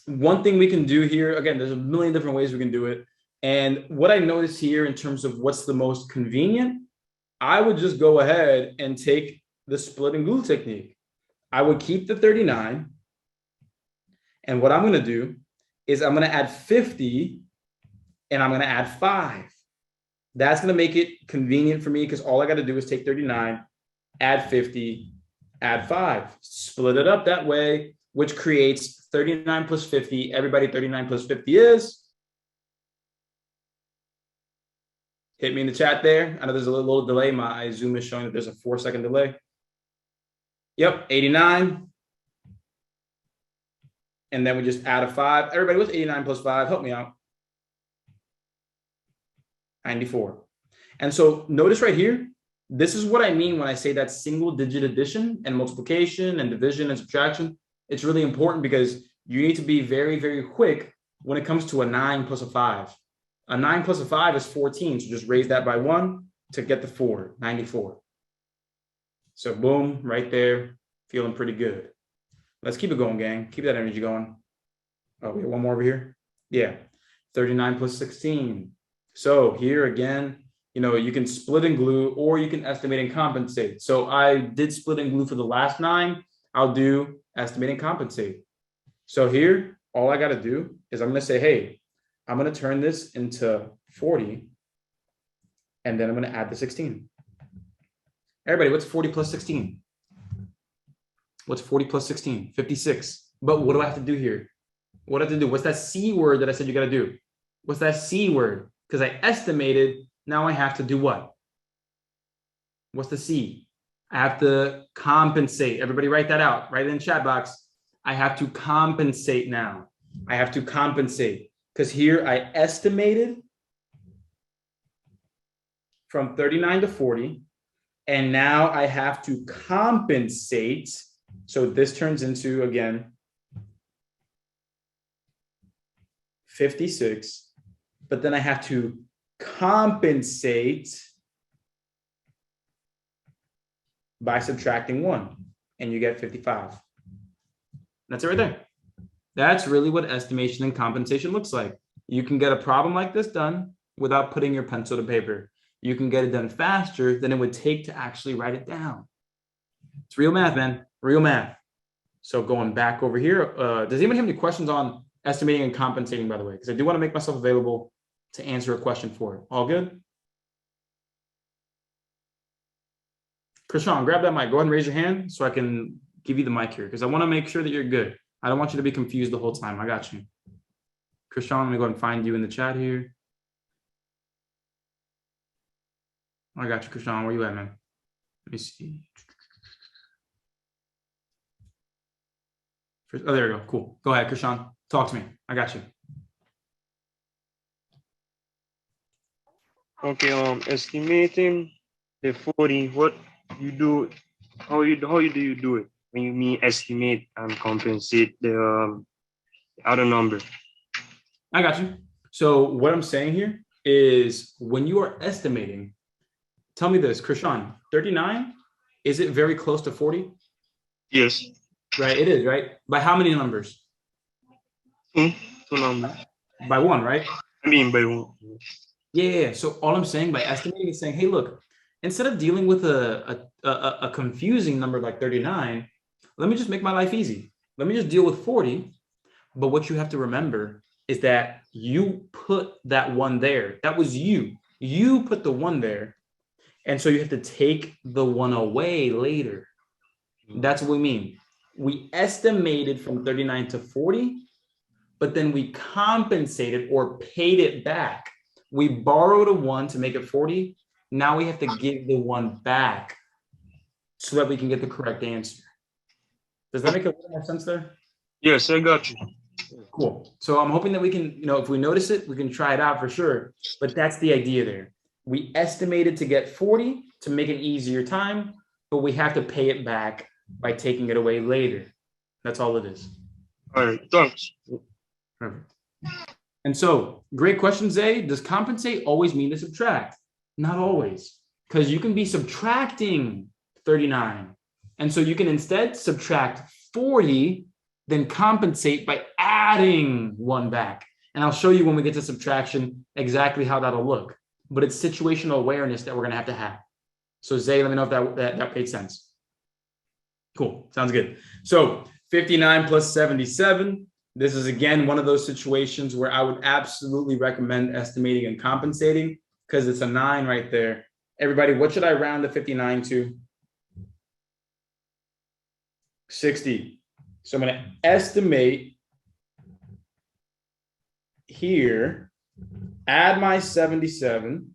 S1: one thing we can do here, again, there's a million different ways we can do it. And what I notice here in terms of what's the most convenient, I would just go ahead and take the split and glue technique. I would keep the 39. And what I'm going to do is I'm going to add 50 and I'm going to add 5. That's going to make it convenient for me, because all I got to do is take 39, add 50, add 5, split it up that way, which creates 39 plus 50. Everybody, 39 plus 50 is? Hit me in the chat there. I know there's a little delay. My Zoom is showing that there's a 4-second delay. Yep, 89. And then we just add a 5. Everybody, what's 89 plus 5? Help me out. 94. And so notice right here, this is what I mean when I say that single digit addition and multiplication and division and subtraction. It's really important because you need to be very, very quick when it comes to a 9 plus a 5. A 9 plus a 5 is 14. So just raise that by 1 to get the 4, 94. So boom, right there, feeling pretty good. Let's keep it going, gang. Keep that energy going. Oh, we have one more over here. Yeah, 39 plus 16. So here again, you can split and glue, or you can estimate and compensate. So I did split and glue for the last 9. I'll do estimate and compensate. So here, all I got to do is I'm going to say, hey, I'm going to turn this into 40, and then I'm going to add the 16. Everybody, what's 40 plus 16? What's 40 plus 16? 56. But what do I have to do here? What do I have to do? What's that C word that I said you got to do? What's that C word? Because I estimated, now I have to do what? What's the C? I have to compensate. Everybody write that out. Write it in the chat box. I have to compensate now. I have to compensate. Because here I estimated from 39 to 40. And now I have to compensate. So this turns into, again, 56. But then I have to compensate by subtracting 1. And you get 55. That's it right there. That's really what estimation and compensation looks like. You can get a problem like this done without putting your pencil to paper. You can get it done faster than it would take to actually write it down. It's real math, man. Real math. So going back over here, does anybody have any questions on estimating and compensating, by the way? Because I do want to make myself available to answer a question for it. All good? Krishan, grab that mic. Go ahead and raise your hand so I can give you the mic here, because I want to make sure that you're good. I don't want you to be confused the whole time. I got you. Krishan, let me go ahead and find you in the chat here. I got you, Krishan. Where you at, man? Let me see. Oh, there we go. Cool. Go ahead, Krishan. Talk to me. I got you.
S5: Okay, estimating the 40, what you do, how do you do it when you mean estimate and compensate the other number?
S1: I got you. So what I'm saying here is when you are estimating, tell me this, Krishan, 39, is it very close to 40?
S5: Yes.
S1: Right, it is, right? By how many numbers?
S5: Two numbers.
S1: By 1, right?
S5: I mean by 1.
S1: Yeah. So all I'm saying by estimating is saying, hey, look, instead of dealing with a confusing number like 39, let me just make my life easy. Let me just deal with 40. But what you have to remember is that you put that 1 there. That was you. You put the 1 there. And so you have to take the 1 away later. That's what we mean. We estimated from 39 to 40, but then we compensated or paid it back. We borrowed a 1 to make it 40. Now we have to give the 1 back so that we can get the correct answer. Does that make a little more sense there?
S5: Yes, I got you.
S1: Cool. So I'm hoping that we can, if we notice it, we can try it out for sure. But that's the idea there. We estimated to get 40 to make an easier time, but we have to pay it back by taking it away later. That's all it is.
S5: All right, thanks.
S1: Perfect. And so, great question, Zay. Does compensate always mean to subtract? Not always, because you can be subtracting 39. And so you can instead subtract 40, then compensate by adding 1 back. And I'll show you when we get to subtraction exactly how that'll look. But it's situational awareness that we're going to have. So Zay, let me know if that made sense. Cool. Sounds good. So 59 plus 77. This is, again, one of those situations where I would absolutely recommend estimating and compensating because it's a 9 right there. Everybody, what should I round the 59 to? 60. So I'm going to estimate here, add my 77.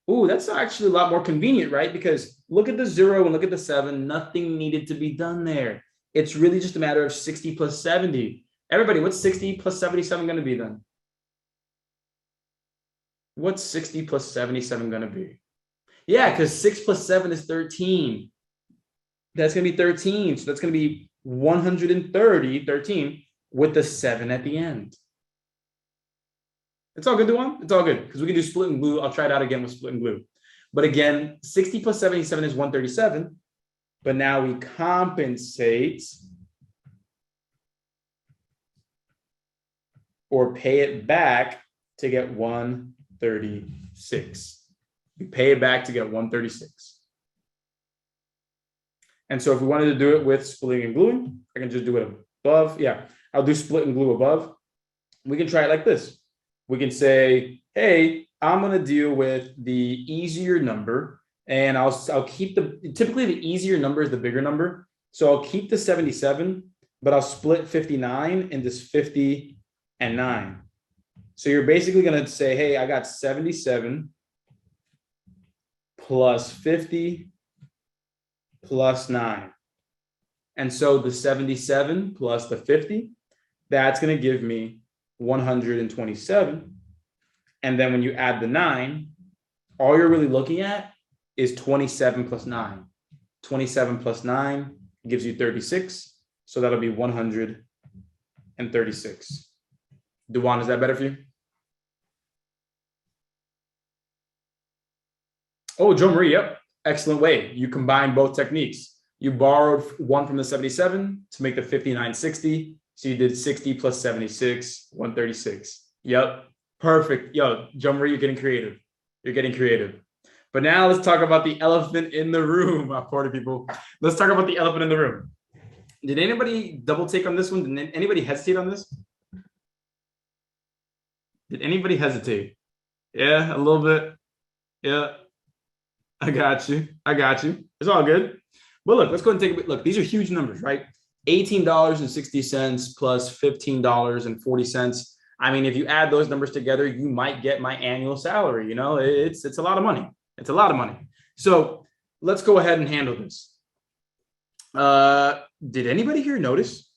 S1: Ooh, that's actually a lot more convenient, right? Because look at the 0 and look at the 7. Nothing needed to be done there. It's really just a matter of 60 plus 70. Everybody, what's 60 plus 77 going to be then? What's 60 plus 77 going to be? Yeah, because 6 plus 7 is 13. That's going to be 13. So that's going to be 130, 13, with the 7 at the end. It's all good, Duan. It's all good because we can do split and glue. I'll try it out again with split and glue. But again, 60 plus 77 is 137. But now we compensate or pay it back to get 136. We pay it back to get 136. And so if we wanted to do it with splitting and gluing, I can just do it above. Yeah, I'll do split and glue above. We can try it like this. We can say, hey, I'm going to deal with the easier number, and I'll keep typically the easier number is the bigger number. So I'll keep the 77, but I'll split 59 into 50 and 9. So you're basically going to say, hey, I got 77 plus 50 plus 9. And so the 77 plus the 50, that's going to give me 127. And then when you add the 9, all you're really looking at is 27 plus 9. 27 plus 9 gives you 36. So that'll be 136. Duwan, is that better for you? Oh, Joe Marie, yep. Excellent way. You combine both techniques. You borrowed one from the 77 to make the 5960. So you did 60 plus 76, 136. Yep. Perfect. Yo, Joe Marie, you're getting creative. You're getting creative. But now let's talk about the elephant in the room, party people. Let's talk about the elephant in the room. Did anybody double take on this one? Did anybody hesitate on this? Did anybody hesitate? Yeah, a little bit. Yeah. I got you. It's all good. But look, let's go ahead and take a look. These are huge numbers, right? $18.60 plus $15.40. I mean, if you add those numbers together, you might get my annual salary. You know, it's a lot of money. It's a lot of money. So let's go ahead and handle this. Did anybody here notice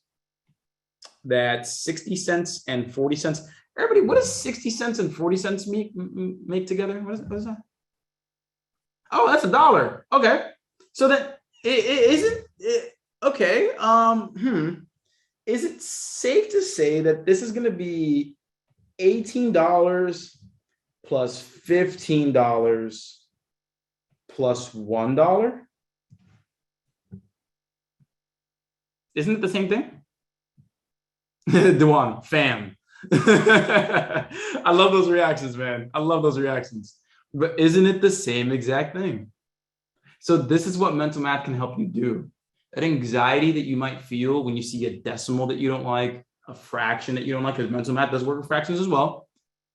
S1: that 60 cents and 40 cents? Everybody, what does 60 cents and 40 cents make together? What is that? Oh, that's $1. Okay. So that isn't it, okay. Is it safe to say that this is going to be $18 plus $15 plus $1? Isn't it the same thing? Dewan, fam. I love those reactions, man. I love those reactions. But isn't it the same exact thing? So this is what mental math can help you do. That anxiety that you might feel when you see a decimal that you don't like, a fraction that you don't like, because mental math does work with fractions as well.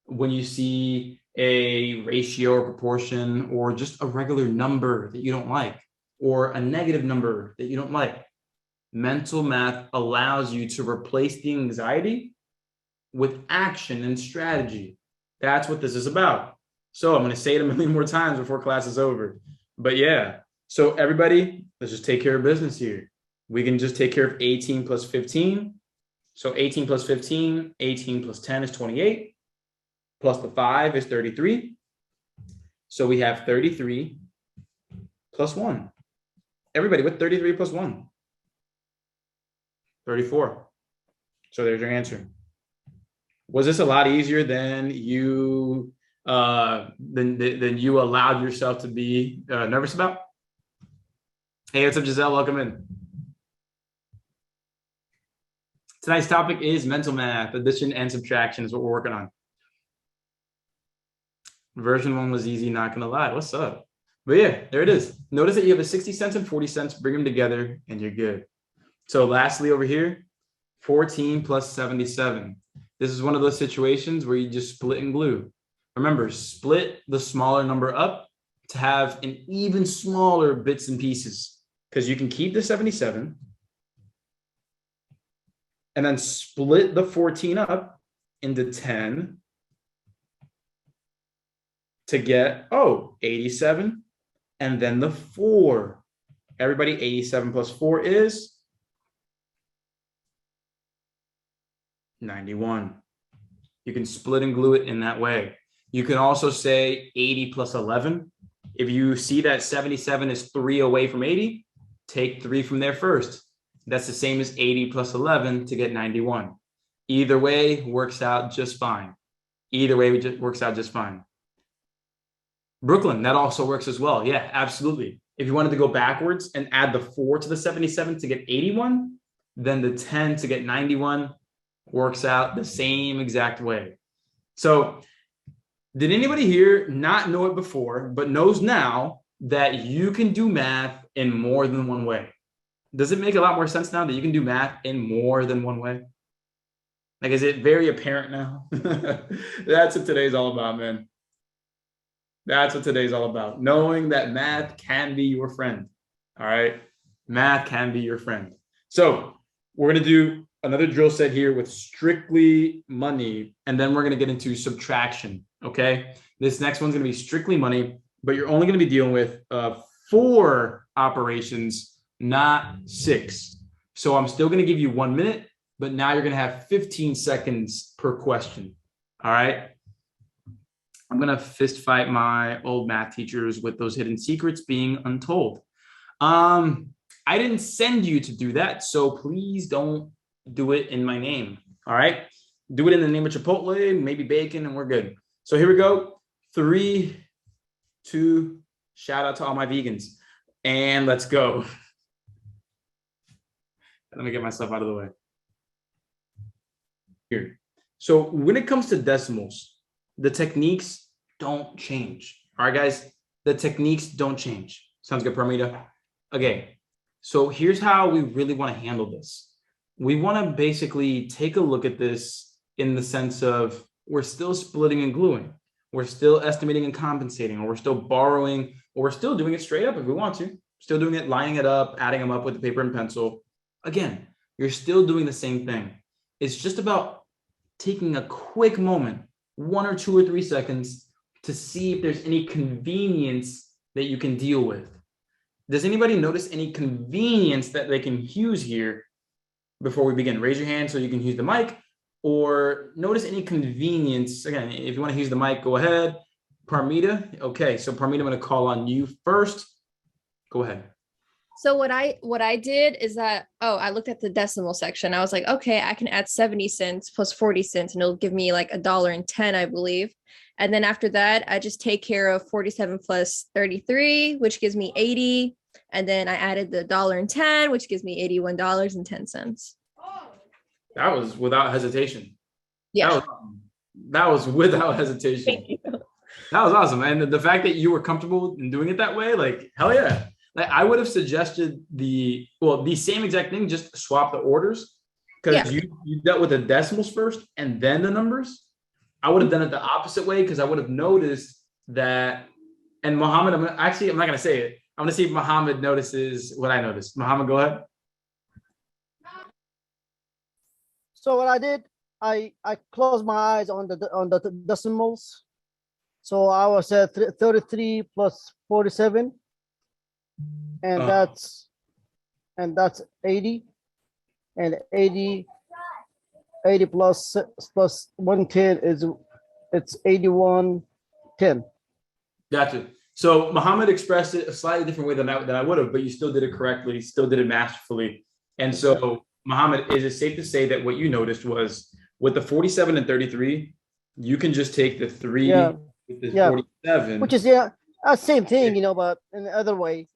S1: When you see a ratio or proportion or just a regular number that you don't like, or a negative number that you don't like, mental math allows you to replace the anxiety with action and strategy. That's what this is about. So I'm going to say it a million more times before class is over. But yeah, so everybody, let's just take care of business here. We can just take care of 18 plus 15. So 18 plus 15, 18 plus 10 is 28. Plus the 5 is 33. So we have 33 plus 1. Everybody, what's 33 plus 1? 34. So there's your answer. Was this a lot easier than you you allowed yourself to be nervous about? Hey, what's up, Giselle? Welcome in. Tonight's topic is mental math, addition and subtraction is what we're working on. Version 1 was easy, not gonna lie. What's up? But yeah, there it is. Notice that you have a 60 cents and 40 cents, bring them together and you're good. So lastly over here, 14 plus 77. This is one of those situations where you just split and glue. Remember, split the smaller number up to have an even smaller bits and pieces, because you can keep the 77 and then split the 14 up into 10 to get, 87, and then the 4. Everybody, 87 plus 4 is 91. You can split and glue it in that way. You can also say 80 plus 11. If you see that 77 is 3 away from 80, take 3 from there first. That's the same as 80 plus 11 to get 91. Either way works out just fine. Either way works out just fine. Brooklyn, that also works as well. Yeah, absolutely. If you wanted to go backwards and add the 4 to the 77 to get 81, then the 10 to get 91 works out the same exact way. So Did anybody here not know it before, but knows now that you can do math in more than one way? Does it make a lot more sense now that you can do math in more than one way? Like, is it very apparent now? That's what today's all about, man. That's what today's all about. Knowing that math can be your friend. All right. Math can be your friend. So we're going to do another drill set here with strictly money. And then we're going to get into subtraction. Okay. This next one's going to be strictly money, but you're only going to be dealing with 4 operations, not 6. So I'm still going to give you 1 minute, but now you're going to have 15 seconds per question. All right. I'm going to fist fight my old math teachers with those hidden secrets being untold. I didn't send you to do that, so please don't do it in my name. All right. Do it in the name of Chipotle, maybe bacon, and we're good. So here we go. 3, 2, shout out to all my vegans. And let's go. Let me get myself out of the way. Here. So when it comes to decimals, the techniques don't change. All right, guys, the techniques don't change. Sounds good, Parmita? Okay, so here's how we really want to handle this. We want to basically take a look at this in the sense of we're still splitting and gluing. We're still estimating and compensating, or we're still borrowing, or we're still doing it straight up if we want to. Still doing it, lining it up, adding them up with the paper and pencil. Again, you're still doing the same thing. It's just about taking a quick moment, 1 or 2 or 3 seconds, to see if there's any convenience that you can deal with. Does anybody notice any convenience that they can use here before we begin? Raise your hand so you can use the mic, or notice any convenience. Again, if you want to use the mic, go ahead. Parmita. Okay, so Parmita, I'm going to call on you first. Go ahead.
S6: So what I did is that, I looked at the decimal section. I was like, okay, I can add 70 cents plus 40 cents and it'll give me like $1.10, I believe. And then after that, I just take care of 47 plus 33, which gives me 80. And then I added the $1.10, which gives me $81.10.
S1: That was without hesitation.
S6: Yeah.
S1: That was without hesitation.
S6: Thank you.
S1: That was awesome. And the fact that you were comfortable in doing it that way, like, hell yeah. Like, I would have suggested the same exact thing, just swap the orders, because you dealt with the decimals first and then the numbers. I would have done it the opposite way, because I would have noticed that. And Muhammad, I'm not going to say it. I'm going to see if Muhammad notices what I noticed. Muhammad, go ahead.
S7: So what I did, I closed my eyes on the decimals. So I was at 33 plus 47. And that's 80, and 80 plus 110 it's 81.10.
S1: Gotcha. So Muhammad expressed it a slightly different way than I would have, but you still did it correctly, still did it masterfully. And so, Muhammad, is it safe to say that what you noticed was with the 47 and 33, you can just take the 3 with the 47,
S7: which is same thing, but in the other way.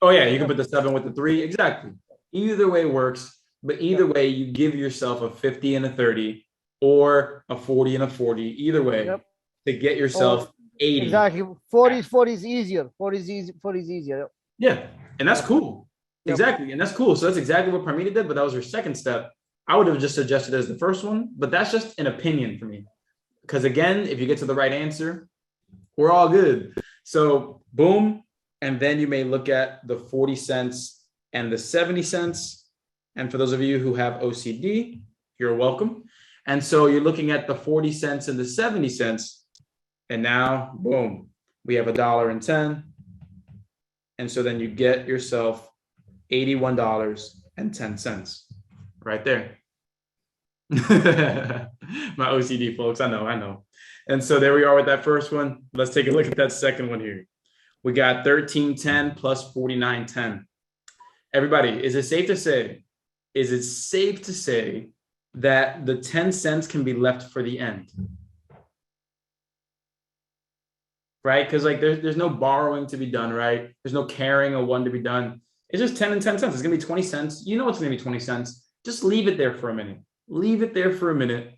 S1: Oh yeah, you can put the 7 with the 3. Exactly. Either way works, but either way, you give yourself a 50 and a 30, or a 40 and a 40. Either way, to get yourself 80.
S7: Exactly. 40 is easier. 40 is easier.
S1: Yeah, and that's cool. Exactly, and that's cool. So that's exactly what Parmita did, but that was her second step. I would have just suggested as the first one, but that's just an opinion for me. Because again, if you get to the right answer, we're all good. So boom. And then you may look at the 40 cents and the 70 cents. And for those of you who have OCD, you're welcome. And so you're looking at the 40 cents and the 70 cents. And now, boom, we have $1.10. And so then you get yourself $81.10 right there. My OCD folks, I know. And so there we are with that first one. Let's take a look at that second one here. We got 1310 plus 4910. Everybody, is it safe to say that the 10 cents can be left for the end? Right? Because like there's no borrowing to be done, right? There's no carrying a 1 to be done. It's just 10 and 10 cents. It's gonna be 20 cents. You know it's gonna be 20 cents. Just leave it there for a minute.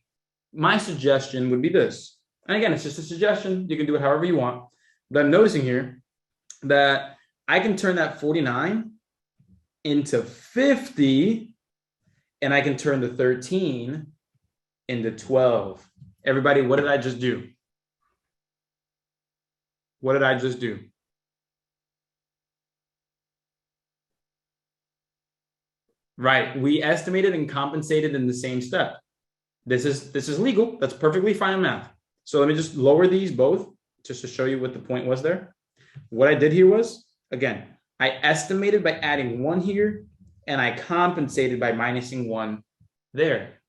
S1: My suggestion would be this. And again, it's just a suggestion. You can do it however you want. But I'm noticing here that I can turn that 49 into 50, and I can turn the 13 into 12. Everybody, what did I just do? What did I just do? Right, we estimated and compensated in the same step. This is legal. That's perfectly fine math. So let me just lower these both just to show you what the point was there. What I did here was, again, I estimated by adding 1 here, and I compensated by minusing 1 there.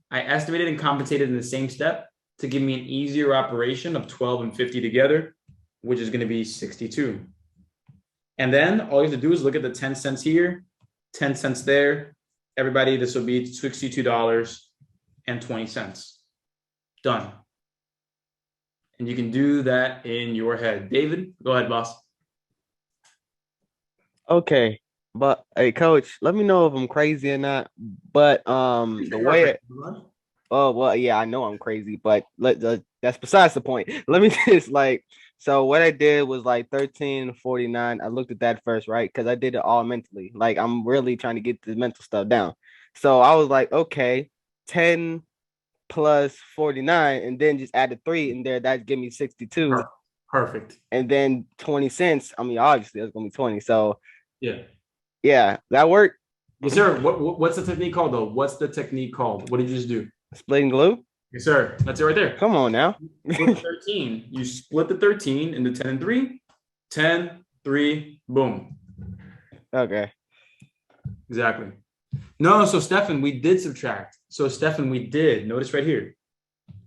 S1: I estimated and compensated in the same step to give me an easier operation of 12 and 50 together, which is going to be 62. And then all you have to do is look at the 10 cents here, 10 cents there. Everybody, this will be $62.20. Done. And you can do that in your head. David, go ahead, boss.
S4: Okay, but hey, coach, let me know if I'm crazy or not. But the way oh well, yeah, I know I'm crazy, but that's besides the point. Let me just so what I did was 13.49. I looked at that first, right? Because I did it all mentally. Like I'm really trying to get the mental stuff down. So I was like, okay, 10 plus 49, and then just add the 3 in there. That give me 62.
S1: Perfect.
S4: And then 20 cents. I mean, obviously that's gonna be 20. So
S1: yeah,
S4: that worked.
S1: Yes, sir. What's the technique called though? What's the technique called? What did you just do?
S4: Split and glue.
S1: Yes, sir. That's it right there.
S4: Come on now.
S1: Split the 13. You split the 13 into 10 and 3. 10, 3, boom.
S4: Okay.
S1: Exactly. No, so Stefan, we did subtract. So Stefan, we did. Notice right here.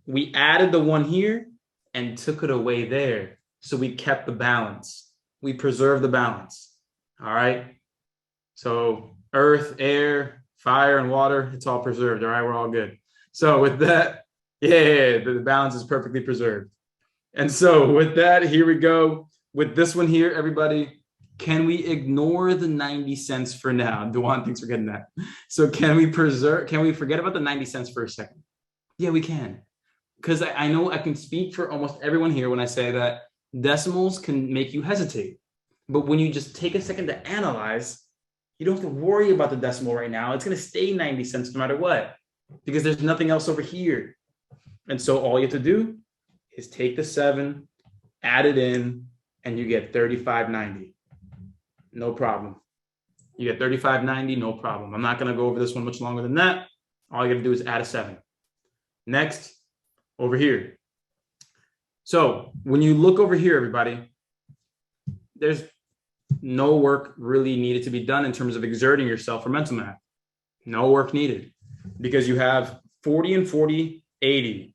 S1: We added the 1 here and took it away there. So we kept the balance. We preserved the balance. All right. So earth, air, fire, and water, it's all preserved. All right, we're all good. So with that, the balance is perfectly preserved. And so with that, here we go. With this one here, everybody, can we ignore the 90 cents for now? Dewan thinks we're getting that. So can we forget about the 90 cents for a second? Yeah, we can. Because I know I can speak for almost everyone here when I say that decimals can make you hesitate. But when you just take a second to analyze, you don't have to worry about the decimal right now. It's going to stay 90 cents no matter what, because there's nothing else over here. And so all you have to do is take the 7, add it in, and you get 35.90. No problem. You get 35.90, no problem. I'm not going to go over this one much longer than that. All you got to do is add a 7. Next, over here. So when you look over here, everybody, there's no work really needed to be done in terms of exerting yourself for mental math. No work needed, because you have 40 and 40, 80,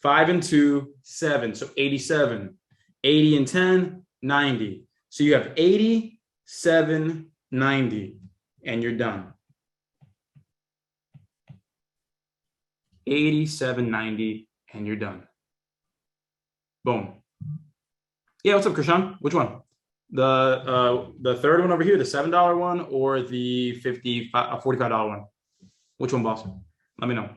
S1: 5 and 2, 7. So 87, 80 and 10, 90. So you have 80, 7, 90, and you're done. 87, 90, and you're done. Boom. Yeah, what's up, Krishan? Which one? The third one over here, the $7 one, or the $45 one? Which one, boss? Let me know.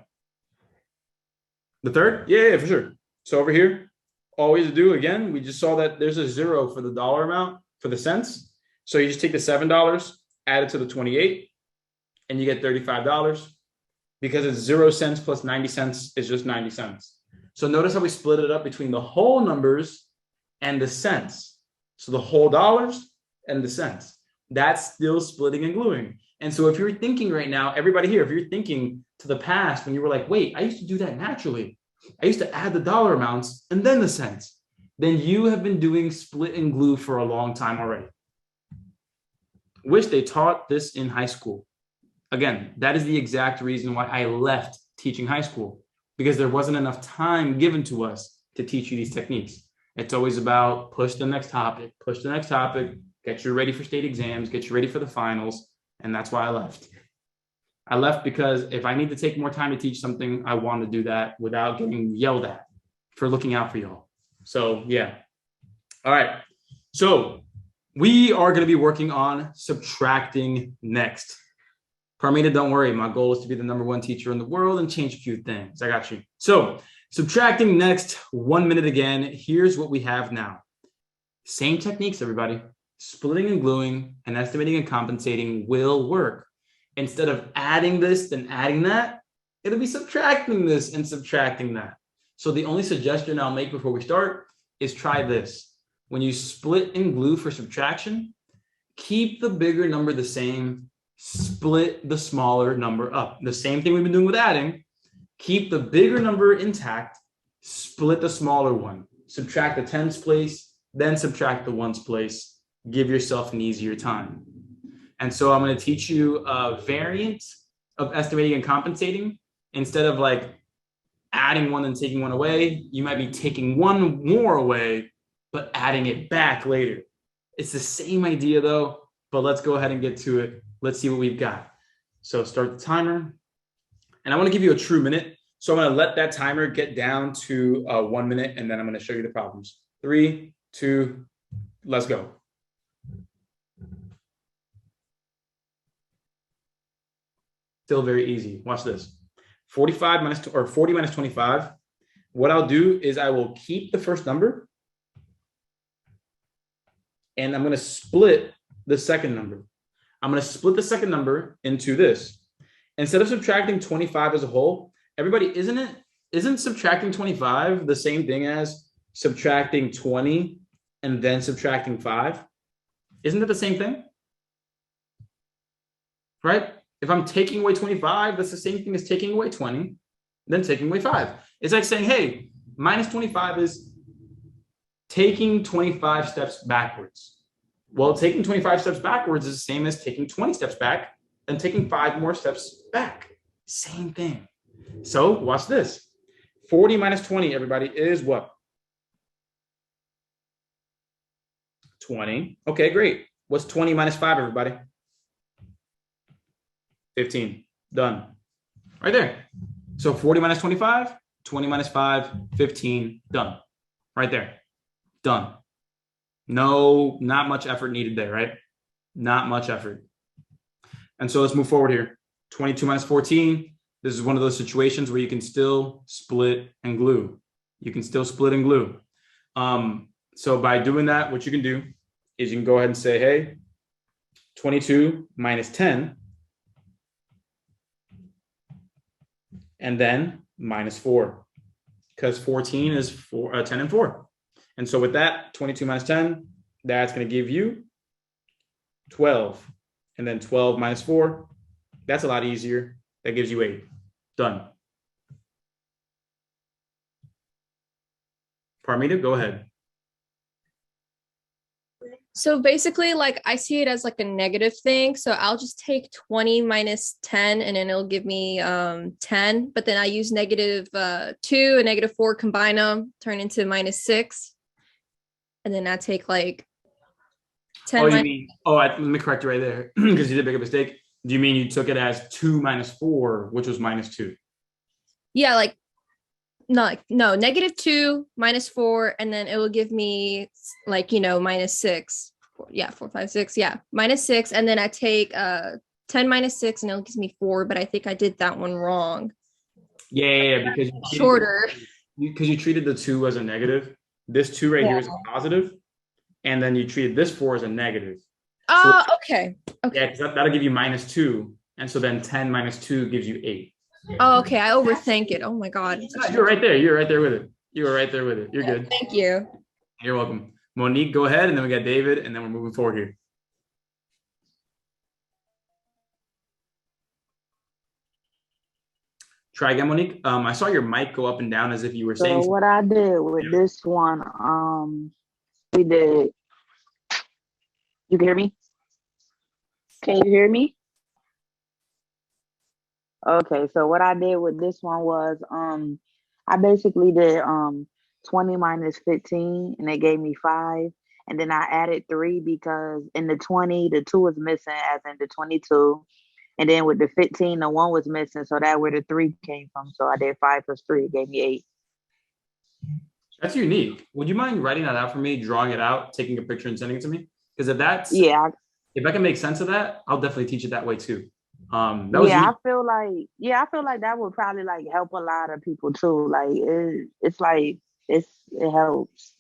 S1: The third? Yeah, for sure. So over here, all we have to do, again, we just saw that there's a 0 for the dollar amount, for the cents. So you just take the $7, add it to the 28, and you get $35. Because it's 0 cents plus 90 cents is just 90 cents. So notice how we split it up between the whole numbers and the cents. So the whole dollars and the cents. That's still splitting and gluing. And so if you're thinking right now, everybody here, if you're thinking to the past when you were like, wait, I used to do that naturally. I used to add the dollar amounts and then the cents. Then you have been doing split and glue for a long time already. Wish they taught this in high school. Again, that is the exact reason why I left teaching high school, because there wasn't enough time given to us to teach you these techniques. It's always about push the next topic, get you ready for state exams, get you ready for the finals. And that's why I left. I left because if I need to take more time to teach something, I want to do that without getting yelled at for looking out for y'all. So yeah. All right. So we are going to be working on subtracting next. Parmita, don't worry. My goal is to be the #1 teacher in the world and change a few things. I got you. So subtracting next, 1 minute again. Here's what we have now. Same techniques, everybody. Splitting and gluing and estimating and compensating will work. Instead of adding this and adding that, it'll be subtracting this and subtracting that. So the only suggestion I'll make before we start is try this. When you split and glue for subtraction, keep the bigger number the same, split the smaller number up. The same thing we've been doing with adding. Keep the bigger number intact, split the smaller one. Subtract the tens place, then subtract the ones place. Give yourself an easier time. And so I'm going to teach you a variant of estimating and compensating. Instead of like adding one and taking one away, you might be taking one more away, but adding it back later. It's the same idea though, but let's go ahead and get to it. Let's see what we've got. So start the timer. And I want to give you a true minute. So I'm going to let that timer get down to 1 minute, and then I'm going to show you the problems. 3, 2, let's go. Still very easy. Watch this. 40 minus 25. What I'll do is I will keep the first number, and I'm going to split the second number. I'm going to split the second number into this. Instead of subtracting 25 as a whole, everybody, isn't subtracting 25 the same thing as subtracting 20 and then subtracting 5? Isn't that the same thing? Right? If I'm taking away 25, that's the same thing as taking away 20, then taking away 5. It's like saying, hey, minus 25 is taking 25 steps backwards. Well, taking 25 steps backwards is the same as taking 20 steps back and taking 5 more steps back. Same thing. So watch this. 40 minus 20, everybody, is what? 20. Okay, great. What's 20 minus 5, everybody? 15. Done. Right there. So 40 minus 25, 20 minus 5, 15. Done. Right there. Done. No, not much effort needed there, right? Not much effort. And so let's move forward here. 22 minus 14. This is one of those situations where you can still split and glue. You can still split and glue. So by doing that, what you can do is you can go ahead and say, hey, 22 minus 10, and then minus 4, because 14 is 10 and 4. And so with that, 22 minus 10, that's going to give you 12. And then 12 minus 4, that's a lot easier. That gives you 8. Done. Parmita, go ahead.
S6: So basically, like, I see it as like a negative thing. So I'll just take 20 minus 10, and then it'll give me 10. But then I use negative 2 and negative 4, combine them, turn into minus 6. And then I take like 10.
S1: Let me correct you right there, because you did make a mistake. Do you mean you took it as 2 minus 4, which was minus 2?
S6: Yeah, like, no, negative 2 minus 4, and then it will give me like, minus 6. 4, 5, 6. Yeah, minus 6. And then I take 10 minus 6, and it'll give me 4. But I think I did that one wrong.
S1: Yeah, because
S6: shorter.
S1: Because you treated the 2 as a negative. This 2 right here is a positive, and then you treated this 4 as a negative.
S6: Oh, okay.
S1: Yeah, because that'll give you minus 2, and so then 10 minus 2 gives you 8.
S6: Oh, okay. I overthink it. Oh my God.
S1: You're right there. You're right there with it. You were right there with it. You're good.
S6: Thank you.
S1: You're welcome. Monique, go ahead, and then we got David, and then we're moving forward here. Try again, Monique. I saw your mic go up and down as if you were saying.
S8: So what I did with this one, we did. You can hear me? Can you hear me? Okay, so what I did with this one was I basically did 20 minus 15, and it gave me 5. And then I added 3 because in the 20, the 2 was missing, as in the 22. And then with the 15, the 1 was missing, so that's where the 3 came from. So I did 5 plus 3, it gave me 8.
S1: That's unique. Would you mind writing that out for me, drawing it out, taking a picture and sending it to me? Because if I can make sense of that, I'll definitely teach it that way too. That was
S8: Yeah,
S1: unique.
S8: I feel like that would probably like help a lot of people too. Like it's like it helps.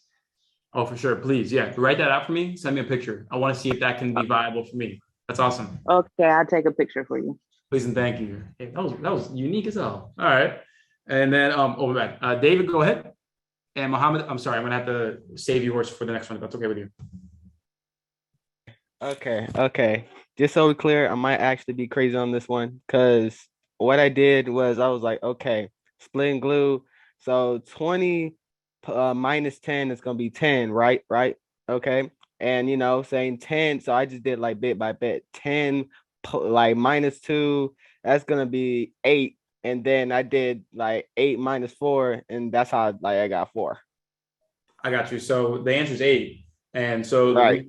S1: Oh, for sure. Please, yeah, write that out for me. Send me a picture. I want to see if that can be viable for me. That's awesome.
S8: Okay, I'll take a picture for you.
S1: Please and thank you. Hey, that was unique as hell. All right, and then over back. David, go ahead. And Mohammed, I'm sorry, I'm gonna have to save yours for the next one if that's okay with you.
S4: Okay. Just so we're clear, I might actually be crazy on this one because what I did was I was like, okay, split and glue. So 20 minus 10 is gonna be 10, right? Right. Okay. And saying 10, so I just did like bit by bit. 10 like minus 2, that's gonna be 8. And then I did like 8 minus 4, and that's how like I got 4.
S1: I got you. So the answer is 8. And so
S4: Right.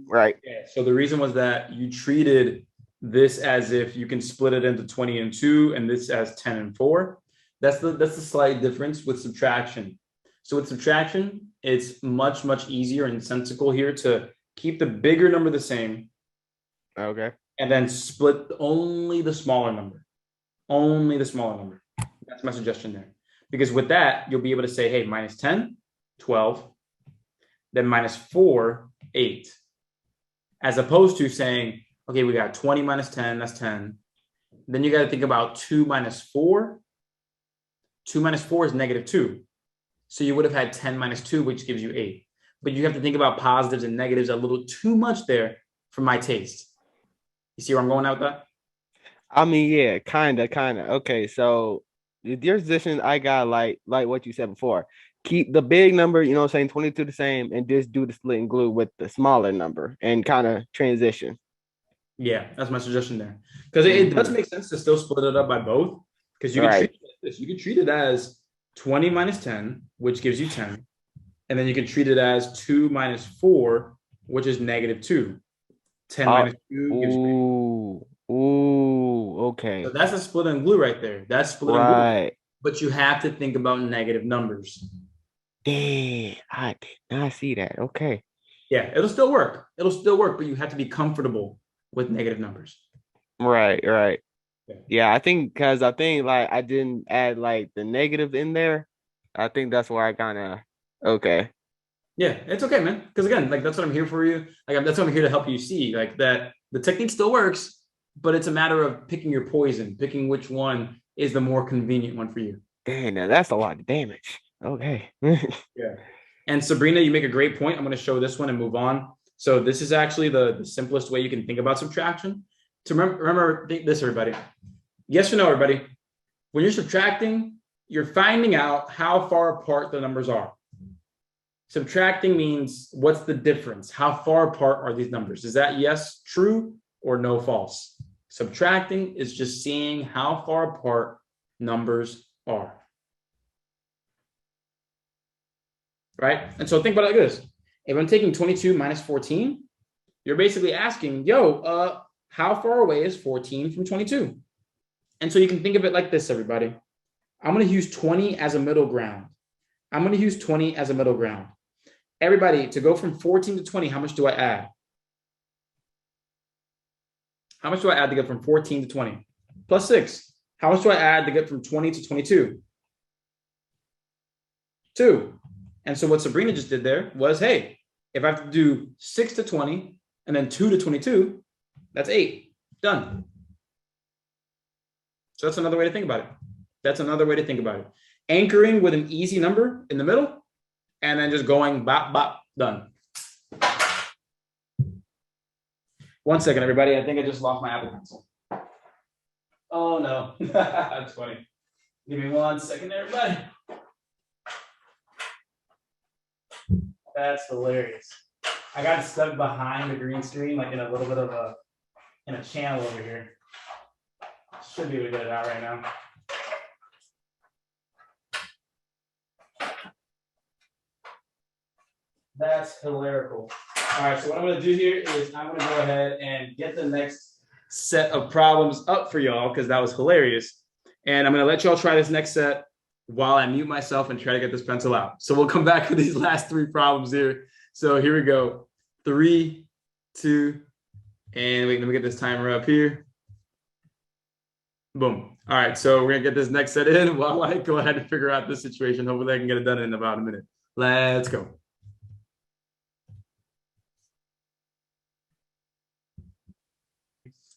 S1: so the reason was that you treated this as if you can split it into 20 and 2 and this as 10 and 4. That's the slight difference with subtraction. So with subtraction, it's much, much easier and sensical here to keep the bigger number the same.
S4: Okay.
S1: And then split only the smaller number. Only the smaller number. That's my suggestion there. Because with that, you'll be able to say, hey, minus 10, 12, then minus 4, 8. As opposed to saying, okay, we got 20 minus 10, that's 10. Then you got to think about 2 minus 4. 2 minus 4 is negative 2. So you would have had 10 minus 2, which gives you 8. But you have to think about positives and negatives a little too much there for my taste. You see where I'm going out with that?
S4: I mean, yeah, kind of. Okay, so your position, I got like what you said before. Keep the big number, saying 22 the same, and just do the split and glue with the smaller number and kind of transition.
S1: Yeah, that's my suggestion there. Because it does make sense to still split it up by both. Because you can treat it like this. You can treat it as 20 minus 10, which gives you 10. And then you can treat it as 2 minus 4, which is negative 2. 10 minus 2 gives you 8.
S4: Okay.
S1: So that's a split and glue right there. That's split and glue. But you have to think about negative numbers.
S4: Dang, I did not see that. Okay.
S1: Yeah, it'll still work. But you have to be comfortable with negative numbers.
S4: Right. Yeah, I think because like I didn't add like the negative in there. I think that's where I kind of okay.
S1: Yeah, it's okay, man. Because again, like that's what I'm here for you. Like that's what I'm here to help you see. Like that the technique still works, but it's a matter of picking your poison, picking which one is the more convenient one for you.
S4: Dang, now that's a lot of damage. Okay.
S1: Yeah. And Sabrina, you make a great point. I'm going to show this one and move on. So this is actually the simplest way you can think about subtraction. To remember this, everybody. Yes or no, everybody? When you're subtracting, you're finding out how far apart the numbers are. Subtracting means what's the difference? How far apart are these numbers? Is that yes, true, or no, false? Subtracting is just seeing how far apart numbers are. Right? And so think about it like this. If I'm taking 22 minus 14, you're basically asking, how far away is 14 from 22? And so you can think of it like this, everybody. I'm going to use 20 as a middle ground. Everybody, to go from 14 to 20, how much do I add? How much do I add to get from 14 to 20? Plus 6. How much do I add to get from 20 to 22? 2. And so what Sabrina just did there was, hey, if I have to do 6 to 20 and then 2 to 22, that's 8. Done. So that's another way to think about it. Anchoring with an easy number in the middle and then just going bop, bop, done. 1 second, everybody. I think I just lost my Apple Pencil. Oh, no. That's funny. Give me 1 second, everybody. That's hilarious. I got stuck behind the green screen, like in a little bit of in a channel over here. Should be able to get it out right now. That's hilarical. All right, so what I'm going to do here is I'm going to go ahead and get the next set of problems up for y'all because that was hilarious. And I'm going to let y'all try this next set while I mute myself and try to get this pencil out. So we'll come back with these last 3 problems here. So here we go. 3, 2, and wait, let me get this timer up here. Boom. All right, so we're gonna get this next set in while I go ahead and figure out this situation. Hopefully I can get it done in about a minute. Let's go.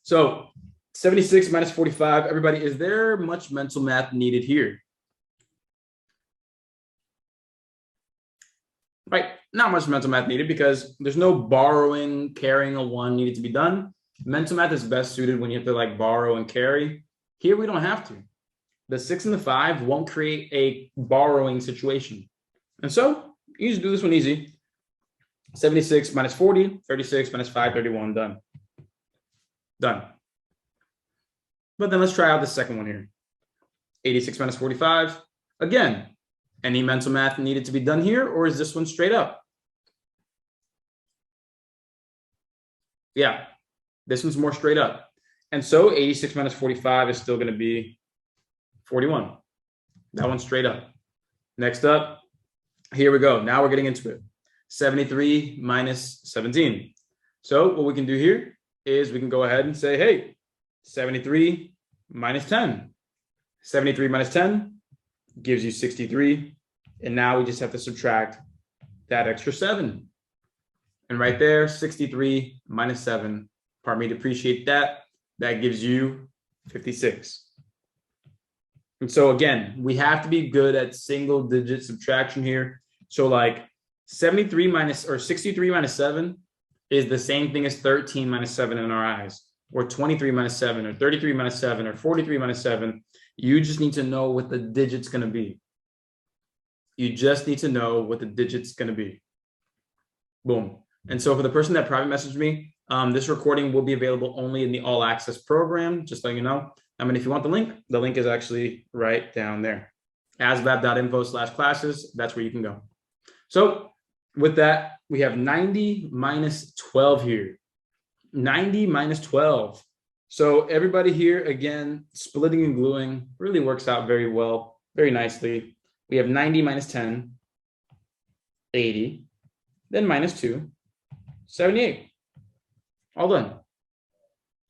S1: So 76 minus 45. Everybody, is there much mental math needed here? Right, not much mental math needed because there's no borrowing, carrying a one needed to be done. Mental math is best suited when you have to like borrow and carry. Here we don't have to. The 6 and the 5 won't create a borrowing situation. And so you just do this one easy. 76 minus 40, 36 minus 5, 31, done. Done. But then let's try out the second one here. 86 minus 45. Again, any mental math needed to be done here, or is this one straight up? Yeah, this one's more straight up. And so 86 minus 45 is still going to be 41. That one's straight up. Next up, here we go. Now we're getting into it. 73 minus 17. So what we can do here is we can go ahead and say, hey, 73 minus 10. 73 minus 10 gives you 63. And now we just have to subtract that extra 7. And right there, 63 minus 7. Pardon me, depreciate that. That gives you 56. And so again, we have to be good at single digit subtraction here. So like 63 minus 7 is the same thing as 13 minus 7 in our eyes, or 23 minus 7, or 33 minus 7, or 43 minus 7. You just need to know what the digit's going to be. You just need to know what the digit's going to be. Boom. And so for the person that private messaged me, this recording will be available only in the all access program, just letting you know. I mean, if you want the link is actually right down there. asvab.info/classes, that's where you can go. So with that, we have 90 minus 12 here. 90 minus 12. So everybody here, again, splitting and gluing really works out very well, very nicely. We have 90 minus 10, 80, then minus 2, 78. All done.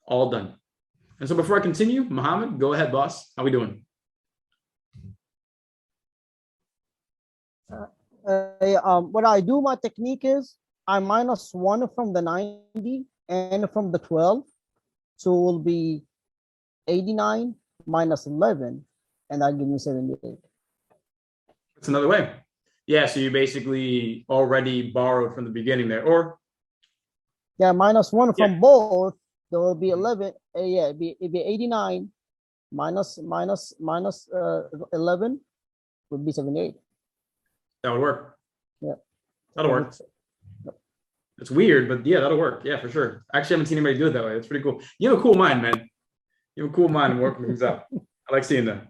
S1: All done. And so before I continue, Mohammed, go ahead, boss. How we doing?
S7: What I do, my technique is I minus 1 from the 90 and from the 12. So it will be 89 minus 11, and that gives me 78.
S1: That's another way. Yeah, so you basically already borrowed from the beginning there, or?
S7: Yeah, minus 1 from both, there will be 11. Yeah, it'd be 89 minus 11 would be 78.
S1: That would work.
S7: Yeah.
S1: That'll work. It's weird, but yeah, that'll work. Yeah, for sure. Actually, I haven't seen anybody do it that way. That's pretty cool. You have a cool mind, man. You have a cool mind and working things out. I like seeing that.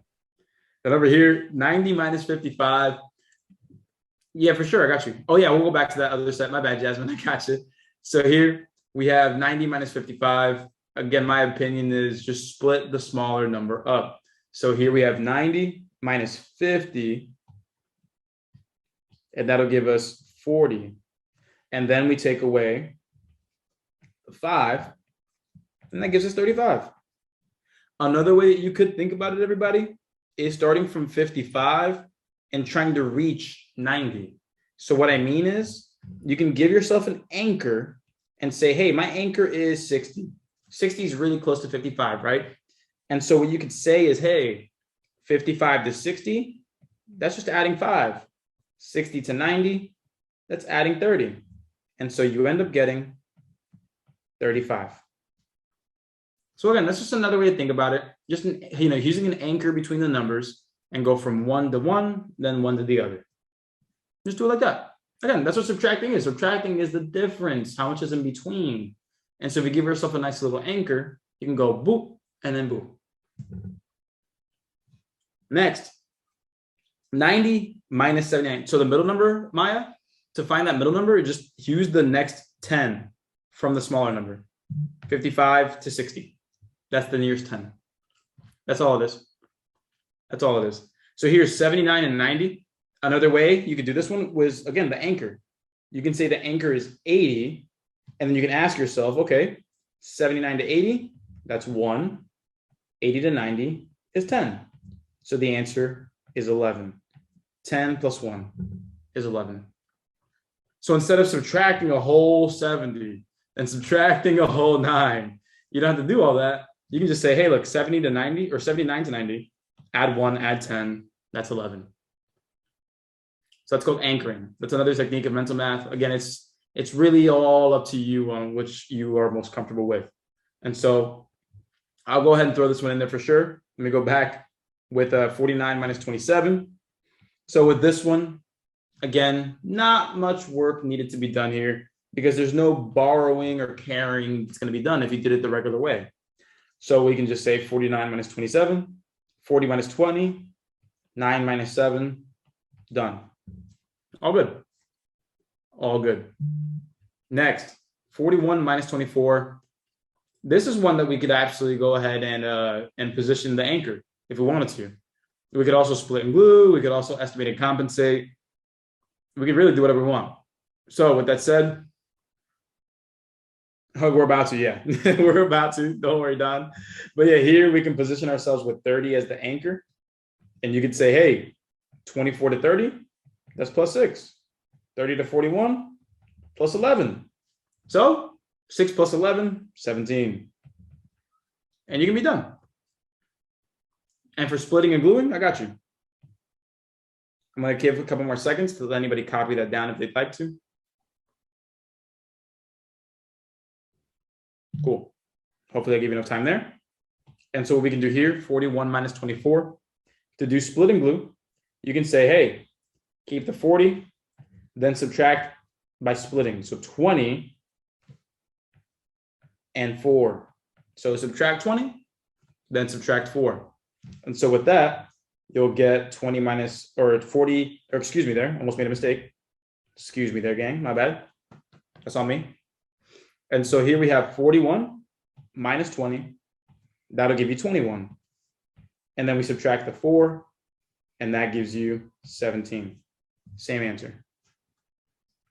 S1: Then over here, 90 minus 55. Yeah, for sure. I got you. Oh, yeah, we'll go back to that other set. My bad, Jasmine. I got you. So here we have 90 minus 55. Again, my opinion is just split the smaller number up. So here we have 90 minus 50. And that'll give us 40. And then we take away the 5. And that gives us 35. Another way that you could think about it, everybody, is starting from 55 and trying to reach 90. So what I mean is you can give yourself an anchor and say, hey, my anchor is 60. 60 is really close to 55, right? And so what you could say is, hey, 55 to 60, that's just adding 5. 60 to 90, that's adding 30. And so you end up getting 35. So again, that's just another way to think about it. Just, using an anchor between the numbers and go from 1 to 1, then 1 to the other. Just do it like that. Again, that's what subtracting is. Subtracting is the difference, how much is in between. And so if you give yourself a nice little anchor, you can go boop and then boop. Next, 90 minus 79. So the middle number, Maya, to find that middle number, just use the next 10 from the smaller number, 55 to 60. That's the nearest 10. That's all it is. That's all it is. So here's 79 and 90. Another way you could do this one was, again, the anchor. You can say the anchor is 80, and then you can ask yourself, okay, 79 to 80, that's 1. 80 to 90 is 10. So the answer is 11. 10 plus 1 is 11. So instead of subtracting a whole 70 and subtracting a whole 9, you don't have to do all that. You can just say, hey, look, 70 to 90 or 79 to 90, add 1, add 10, that's 11. So that's called anchoring. That's another technique of mental math. Again, it's really all up to you on which you are most comfortable with. And so I'll go ahead and throw this one in there for sure. Let me go back with 49 minus 27. So with this one, again, not much work needed to be done here because there's no borrowing or carrying that's going to be done if you did it the regular way. So we can just say 49 minus 27, 40 minus 20, 9 minus 7, done. All good. All good. Next, 41 minus 24. This is one that we could actually go ahead and position the anchor if we wanted to. We could also split and glue. We could also estimate and compensate. We could really do whatever we want. So with that said, we're about to, yeah. We're about to. Don't worry, Don. But yeah, here we can position ourselves with 30 as the anchor. And you could say, hey, 24 to 30, that's plus 6. 30 to 41, plus 11. So 6 plus 11, 17. And you can be done. And for splitting and gluing, I got you. I'm going to give a couple more seconds to let anybody copy that down if they'd like to. Cool. Hopefully I gave you enough time there. And so what we can do here, 41 minus 24, to do split and glue, you can say, hey, keep the 40, then subtract by splitting. So 20 and 4. So subtract 20, then subtract 4. And so with that, you'll get 20 minus, or 40, or excuse me there, almost made a mistake. Excuse me there, gang, my bad. That's on me. And so here we have 41 minus 20. That'll give you 21. And then we subtract the 4, and that gives you 17. Same answer.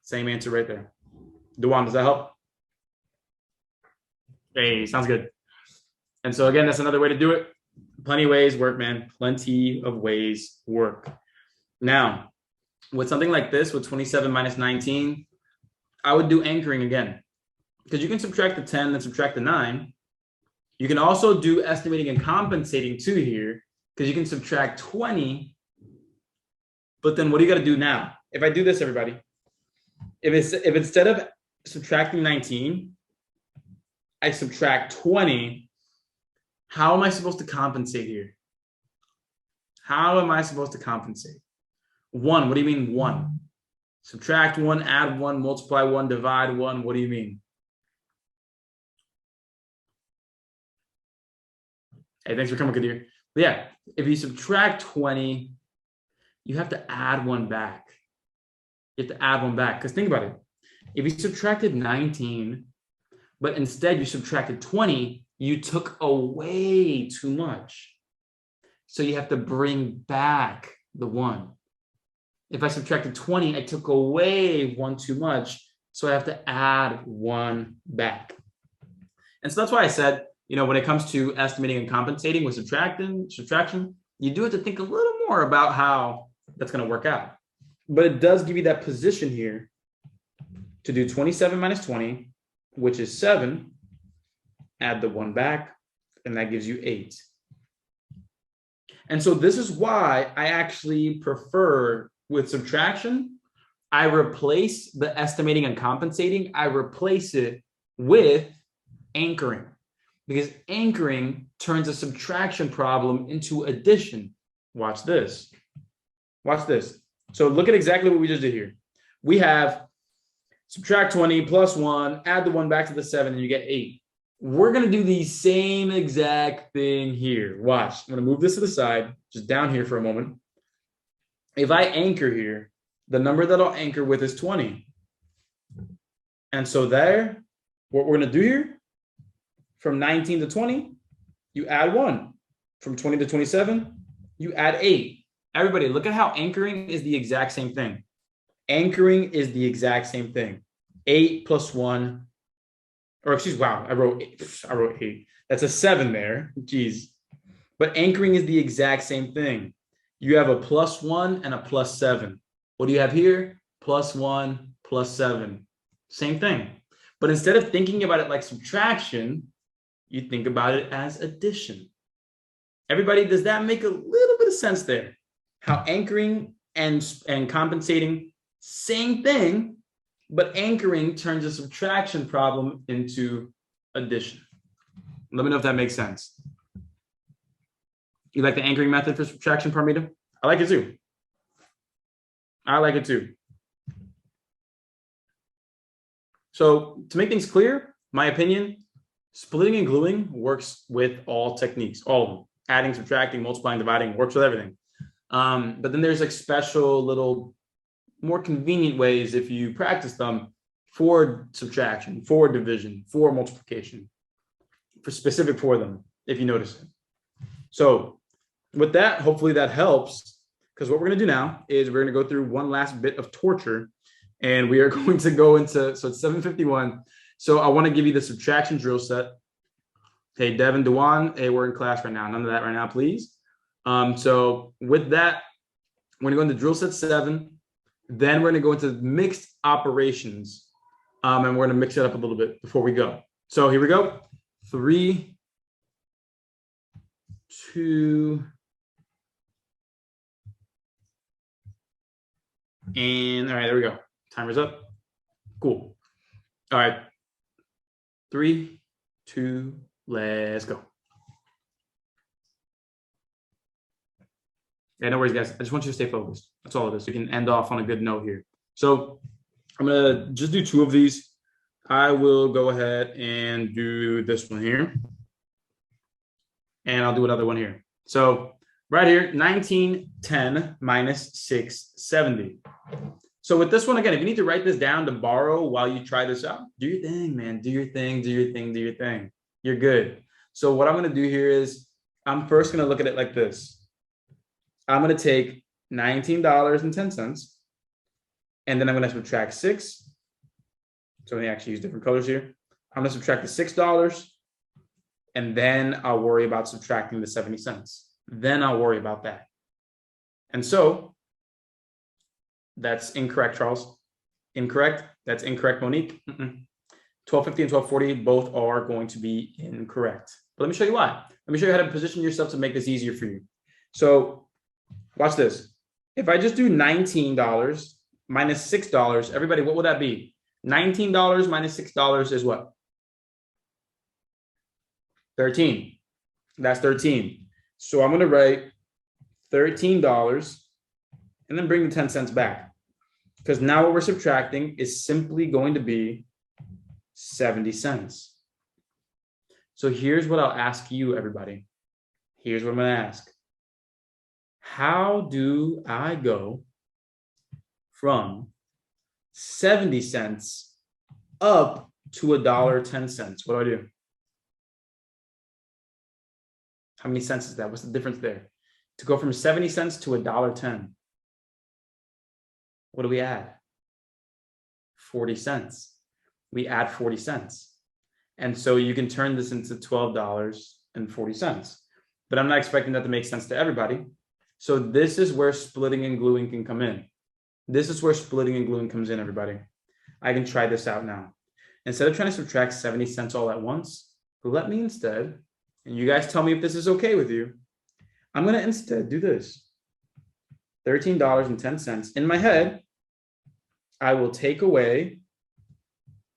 S1: Same answer right there. Duan, does that help? Hey, sounds good. And so again, that's another way to do it. Plenty of ways work, man. Plenty of ways work. Now, with something like this, with 27 minus 19, I would do anchoring again. Because you can subtract the 10 and subtract the 9. You can also do estimating and compensating too here, because you can subtract 20. But then what do you got to do now? If I do this, everybody, if instead of subtracting 19, I subtract 20, how am I supposed to compensate here? How am I supposed to compensate? 1, what do you mean 1? Subtract 1, add 1, multiply 1, divide 1, what do you mean? Hey, thanks for coming, Kadir. But yeah, if you subtract 20, you have to add 1 back. You have to add 1 back. Because think about it. If you subtracted 19, but instead you subtracted 20, you took away too much. So you have to bring back the 1. If I subtracted 20, I took away 1 too much. So I have to add 1 back. And so that's why I said, you know, when it comes to estimating and compensating with subtraction, you do have to think a little more about how that's going to work out. But it does give you that position here to do 27 minus 20, which is 7, add the 1 back, and that gives you 8. And so this is why I actually prefer with subtraction, I replace the estimating and compensating, I replace it with anchoring. Because anchoring turns a subtraction problem into addition. Watch this. Watch this. So look at exactly what we just did here. We have subtract 20 plus 1, add the 1 back to the 7, and you get 8. We're going to do the same exact thing here. Watch. I'm going to move this to the side, just down here for a moment. If I anchor here, the number that I'll anchor with is 20. And so there, what we're going to do here, from 19 to 20, you add 1. From 20 to 27, you add 8. Everybody, look at how anchoring is the exact same thing. Anchoring is the exact same thing. 8 plus 1, or excuse me, wow, I wrote 8. That's a 7 there. Jeez. But anchoring is the exact same thing. You have a +1 and a +7. What do you have here? +1, +7. Same thing. But instead of thinking about it like subtraction, you think about it as addition. Everybody, does that make a little bit of sense there? How anchoring and compensating, same thing, but anchoring turns a subtraction problem into addition. Let me know if that makes sense. You like the anchoring method for subtraction, Parmita? I like it too. I like it too. So to make things clear, my opinion, splitting and gluing works with all techniques, all of them. Adding, subtracting, multiplying, dividing, works with everything. But then there's like special little more convenient ways if you practice them for subtraction, for division, for multiplication, for specific for them, if you notice it. So with that, hopefully that helps, because what we're going to do now is we're going to go through one last bit of torture, and we are going to go into, so it's 7:51. So I want to give you the subtraction drill set. Hey, Devin, Dewan, hey, we're in class right now. None of that right now, please. So with that, we're going to go into drill set 7. Then we're going to go into mixed operations, and we're going to mix it up a little bit before we go. So here we go. 3, 2, and all right, there we go. Timer's up. Cool. All right. 3, 2, let's go. Yeah, no worries, guys. I just want you to stay focused. That's all it is. We can end off on a good note here. So I'm going to just do 2 of these. I will go ahead and do this one here. And I'll do another one here. So right here, 1910 minus 670. So with this one, again, if you need to write this down to borrow while you try this out, do your thing, man. Do your thing, do your thing, do your thing. You're good. So what I'm going to do here is I'm first going to look at it like this. I'm going to take $19.10, and then I'm going to subtract 6. So let me actually use different colors here. I'm going to subtract the $6, and then I'll worry about subtracting the 70 cents. Then I'll worry about that. And so that's incorrect, Charles. Incorrect. That's incorrect, Monique. 1250 and 1240 both are going to be incorrect. But let me show you why. Let me show you how to position yourself to make this easier for you. So watch this. If I just do $19 minus $6, everybody, what would that be? $19 minus $6 is what? 13. That's 13. So I'm going to write $13 and then bring the 10 cents back. Because now what we're subtracting is simply going to be 70 cents. So here's what I'll ask you, everybody. Here's what I'm going to ask. How do I go from 70 cents up to $1.10? What do I do? How many cents is that? What's the difference there? To go from 70 cents to $1.10. What do we add? 40 cents. We add 40 cents. And so you can turn this into $12.40. But I'm not expecting that to make sense to everybody. So this is where splitting and gluing can come in. This is where splitting and gluing comes in, everybody. I can try this out now. Instead of trying to subtract 70 cents all at once, let me instead, and you guys tell me if this is okay with you, I'm going to instead do this. $13.10. In my head, I will take away,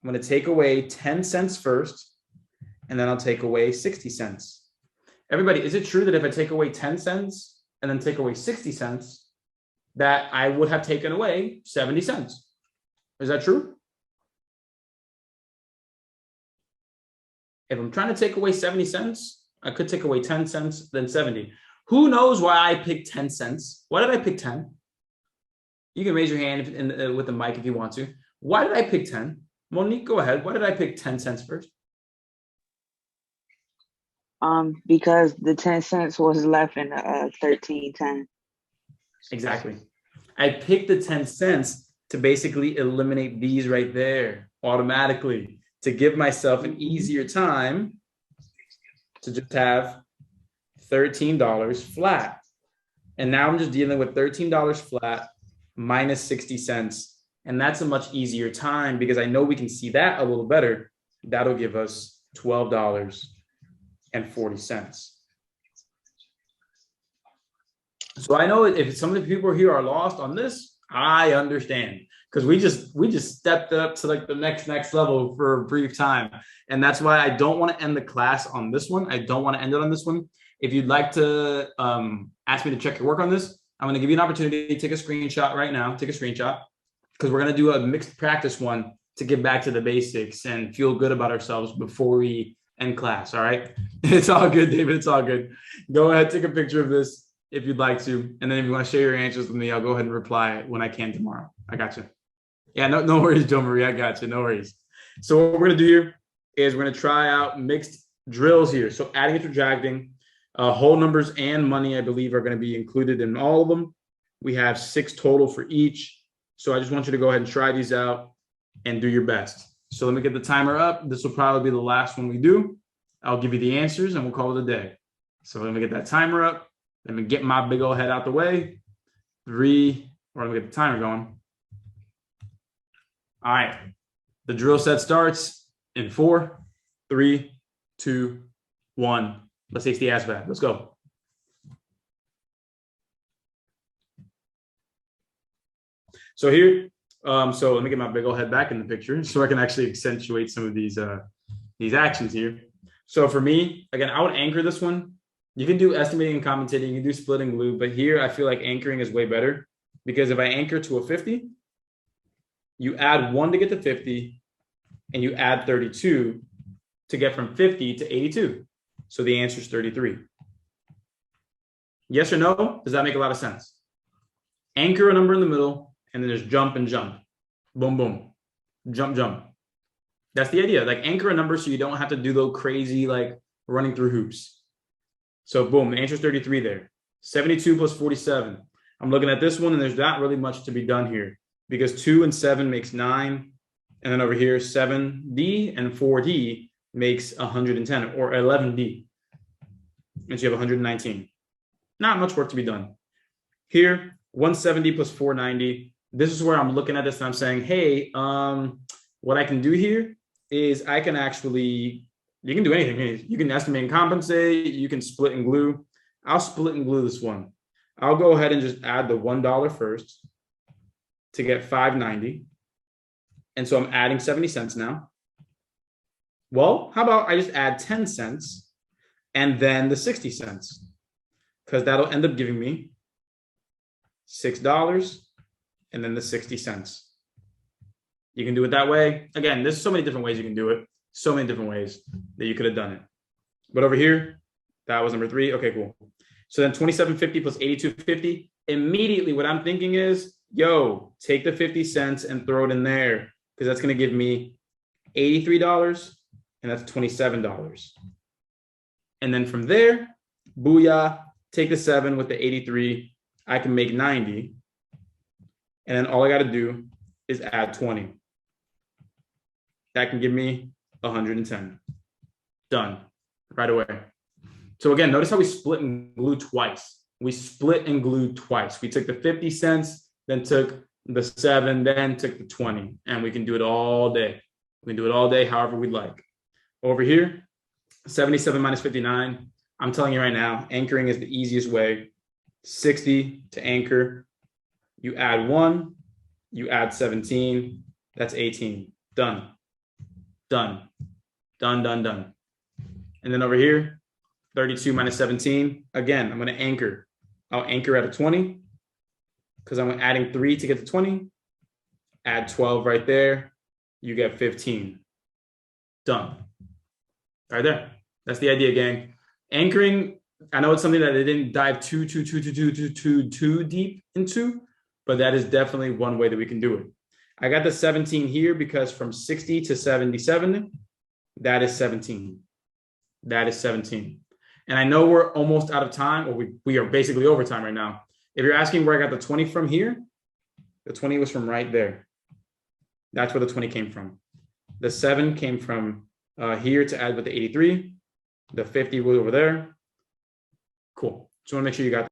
S1: I'm going to take away 10 cents first, and then I'll take away 60 cents. Everybody, is it true that if I take away 10 cents and then take away 60 cents, that I would have taken away 70 cents? Is that true? If I'm trying to take away 70 cents, I could take away 10 cents, then 70. Who knows why I picked 10 cents? Why did I pick 10? You can raise your hand with the mic if you want to. Why did I pick 10? Monique, go ahead. Why did I pick 10 cents first?
S8: Because the 10 cents was left in 13.10.
S1: Exactly. I picked the 10 cents to basically eliminate these right there automatically, to give myself an easier time to just have $13 flat. And now I'm just dealing with $13 flat minus 60 cents. And that's a much easier time because I know we can see that a little better. That'll give us $12.40. So I know if some of the people here are lost on this, I understand because we just stepped up to like the next level for a brief time. And that's why I don't want to end the class on this one. I don't want to end it on this one. If you'd like to ask me to check your work on this, I'm going to give you an opportunity to take a screenshot right now. Take a screenshot because we're going to do a mixed practice one to get back to the basics and feel good about ourselves before we end class. All right. It's all good, David. It's all good. Go ahead, take a picture of this if you'd like to. And then if you want to share your answers with me, I'll go ahead and reply when I can tomorrow. I got you. Yeah, no worries, Joe Marie. I got you. No worries. So what we're going to do here is we're going to try out mixed drills here. So adding and subtracting, whole numbers and money, I believe, are going to be included in all of them. We have 6 total for each. So I just want you to go ahead and try these out and do your best. So let me get the timer up. This will probably be the last one we do. I'll give you the answers and we'll call it a day. So let me get that timer up. Let me get my big old head out the way. 3, or let me get the timer going. All right. The drill set starts in 4, 3, 2, 1. Let's take the ASVAB. Let's go. So here, so let me get my big old head back in the picture so I can actually accentuate some of these actions here. So for me, again, I would anchor this one. You can do estimating and compensating, you can do split and glue, but here I feel like anchoring is way better because if I anchor to a 50, you add 1 to get to 50 and you add 32 to get from 50 to 82. So the answer is 33. Yes or no? Does that make a lot of sense? Anchor a number in the middle and then just jump and jump. Boom, boom. Jump, jump. That's the idea. Like anchor a number so you don't have to do those crazy like running through hoops. So boom, the answer is 33 there. 72 plus 47. I'm looking at this one and there's not really much to be done here because 2 and 7 makes 9. And then over here, 7D and 4D makes 110 or 11D. And so you have 119. Not much work to be done. Here, 170 plus 490. This is where I'm looking at this and I'm saying, hey, what I can do here is I can actually, you can do anything. You can estimate and compensate. You can split and glue. I'll split and glue this one. I'll go ahead and just add the $1 first to get $5.90. And so I'm adding 70 cents now. Well, how about I just add 10 cents and then the 60 cents? Because that'll end up giving me $6 and then the 60 cents. You can do it that way. Again, there's so many different ways you can do it. So many different ways that you could have done it. But over here, that was number 3. Okay, cool. So then 27.50 plus 82.50. Immediately what I'm thinking is, yo, take the 50 cents and throw it in there because that's going to give me $83 and that's $27. And then from there, booyah, take the 7 with the 83. I can make 90. And then all I got to do is add 20. That can give me 110. Done right away. So again, notice how we split and glue twice. We split and glued twice. We took the 50 cents, then took the 7, then took the 20. And we can do it all day. We can do it all day, however we'd like. Over here, 77 minus 59. I'm telling you right now, anchoring is the easiest way. 60 to anchor. You add 1, you add 17. That's 18. Done. Done. Done, done, done. And then over here, 32 minus 17. Again, I'm going to anchor. I'll anchor at a 20 because I'm adding 3 to get to 20. Add 12 right there. You get 15. Done. Right there. That's the idea, gang. Anchoring, I know it's something that they didn't dive too deep into, but that is definitely one way that we can do it. I got the 17 here because from 60 to 77, that is 17. That is 17. And I know we're almost out of time, or we are basically over time right now. If you're asking where I got the 20 from here, the 20 was from right there. That's where the 20 came from. The 7 came from here to add with the 83. The 50 was over there. Cool. Just want to make sure you got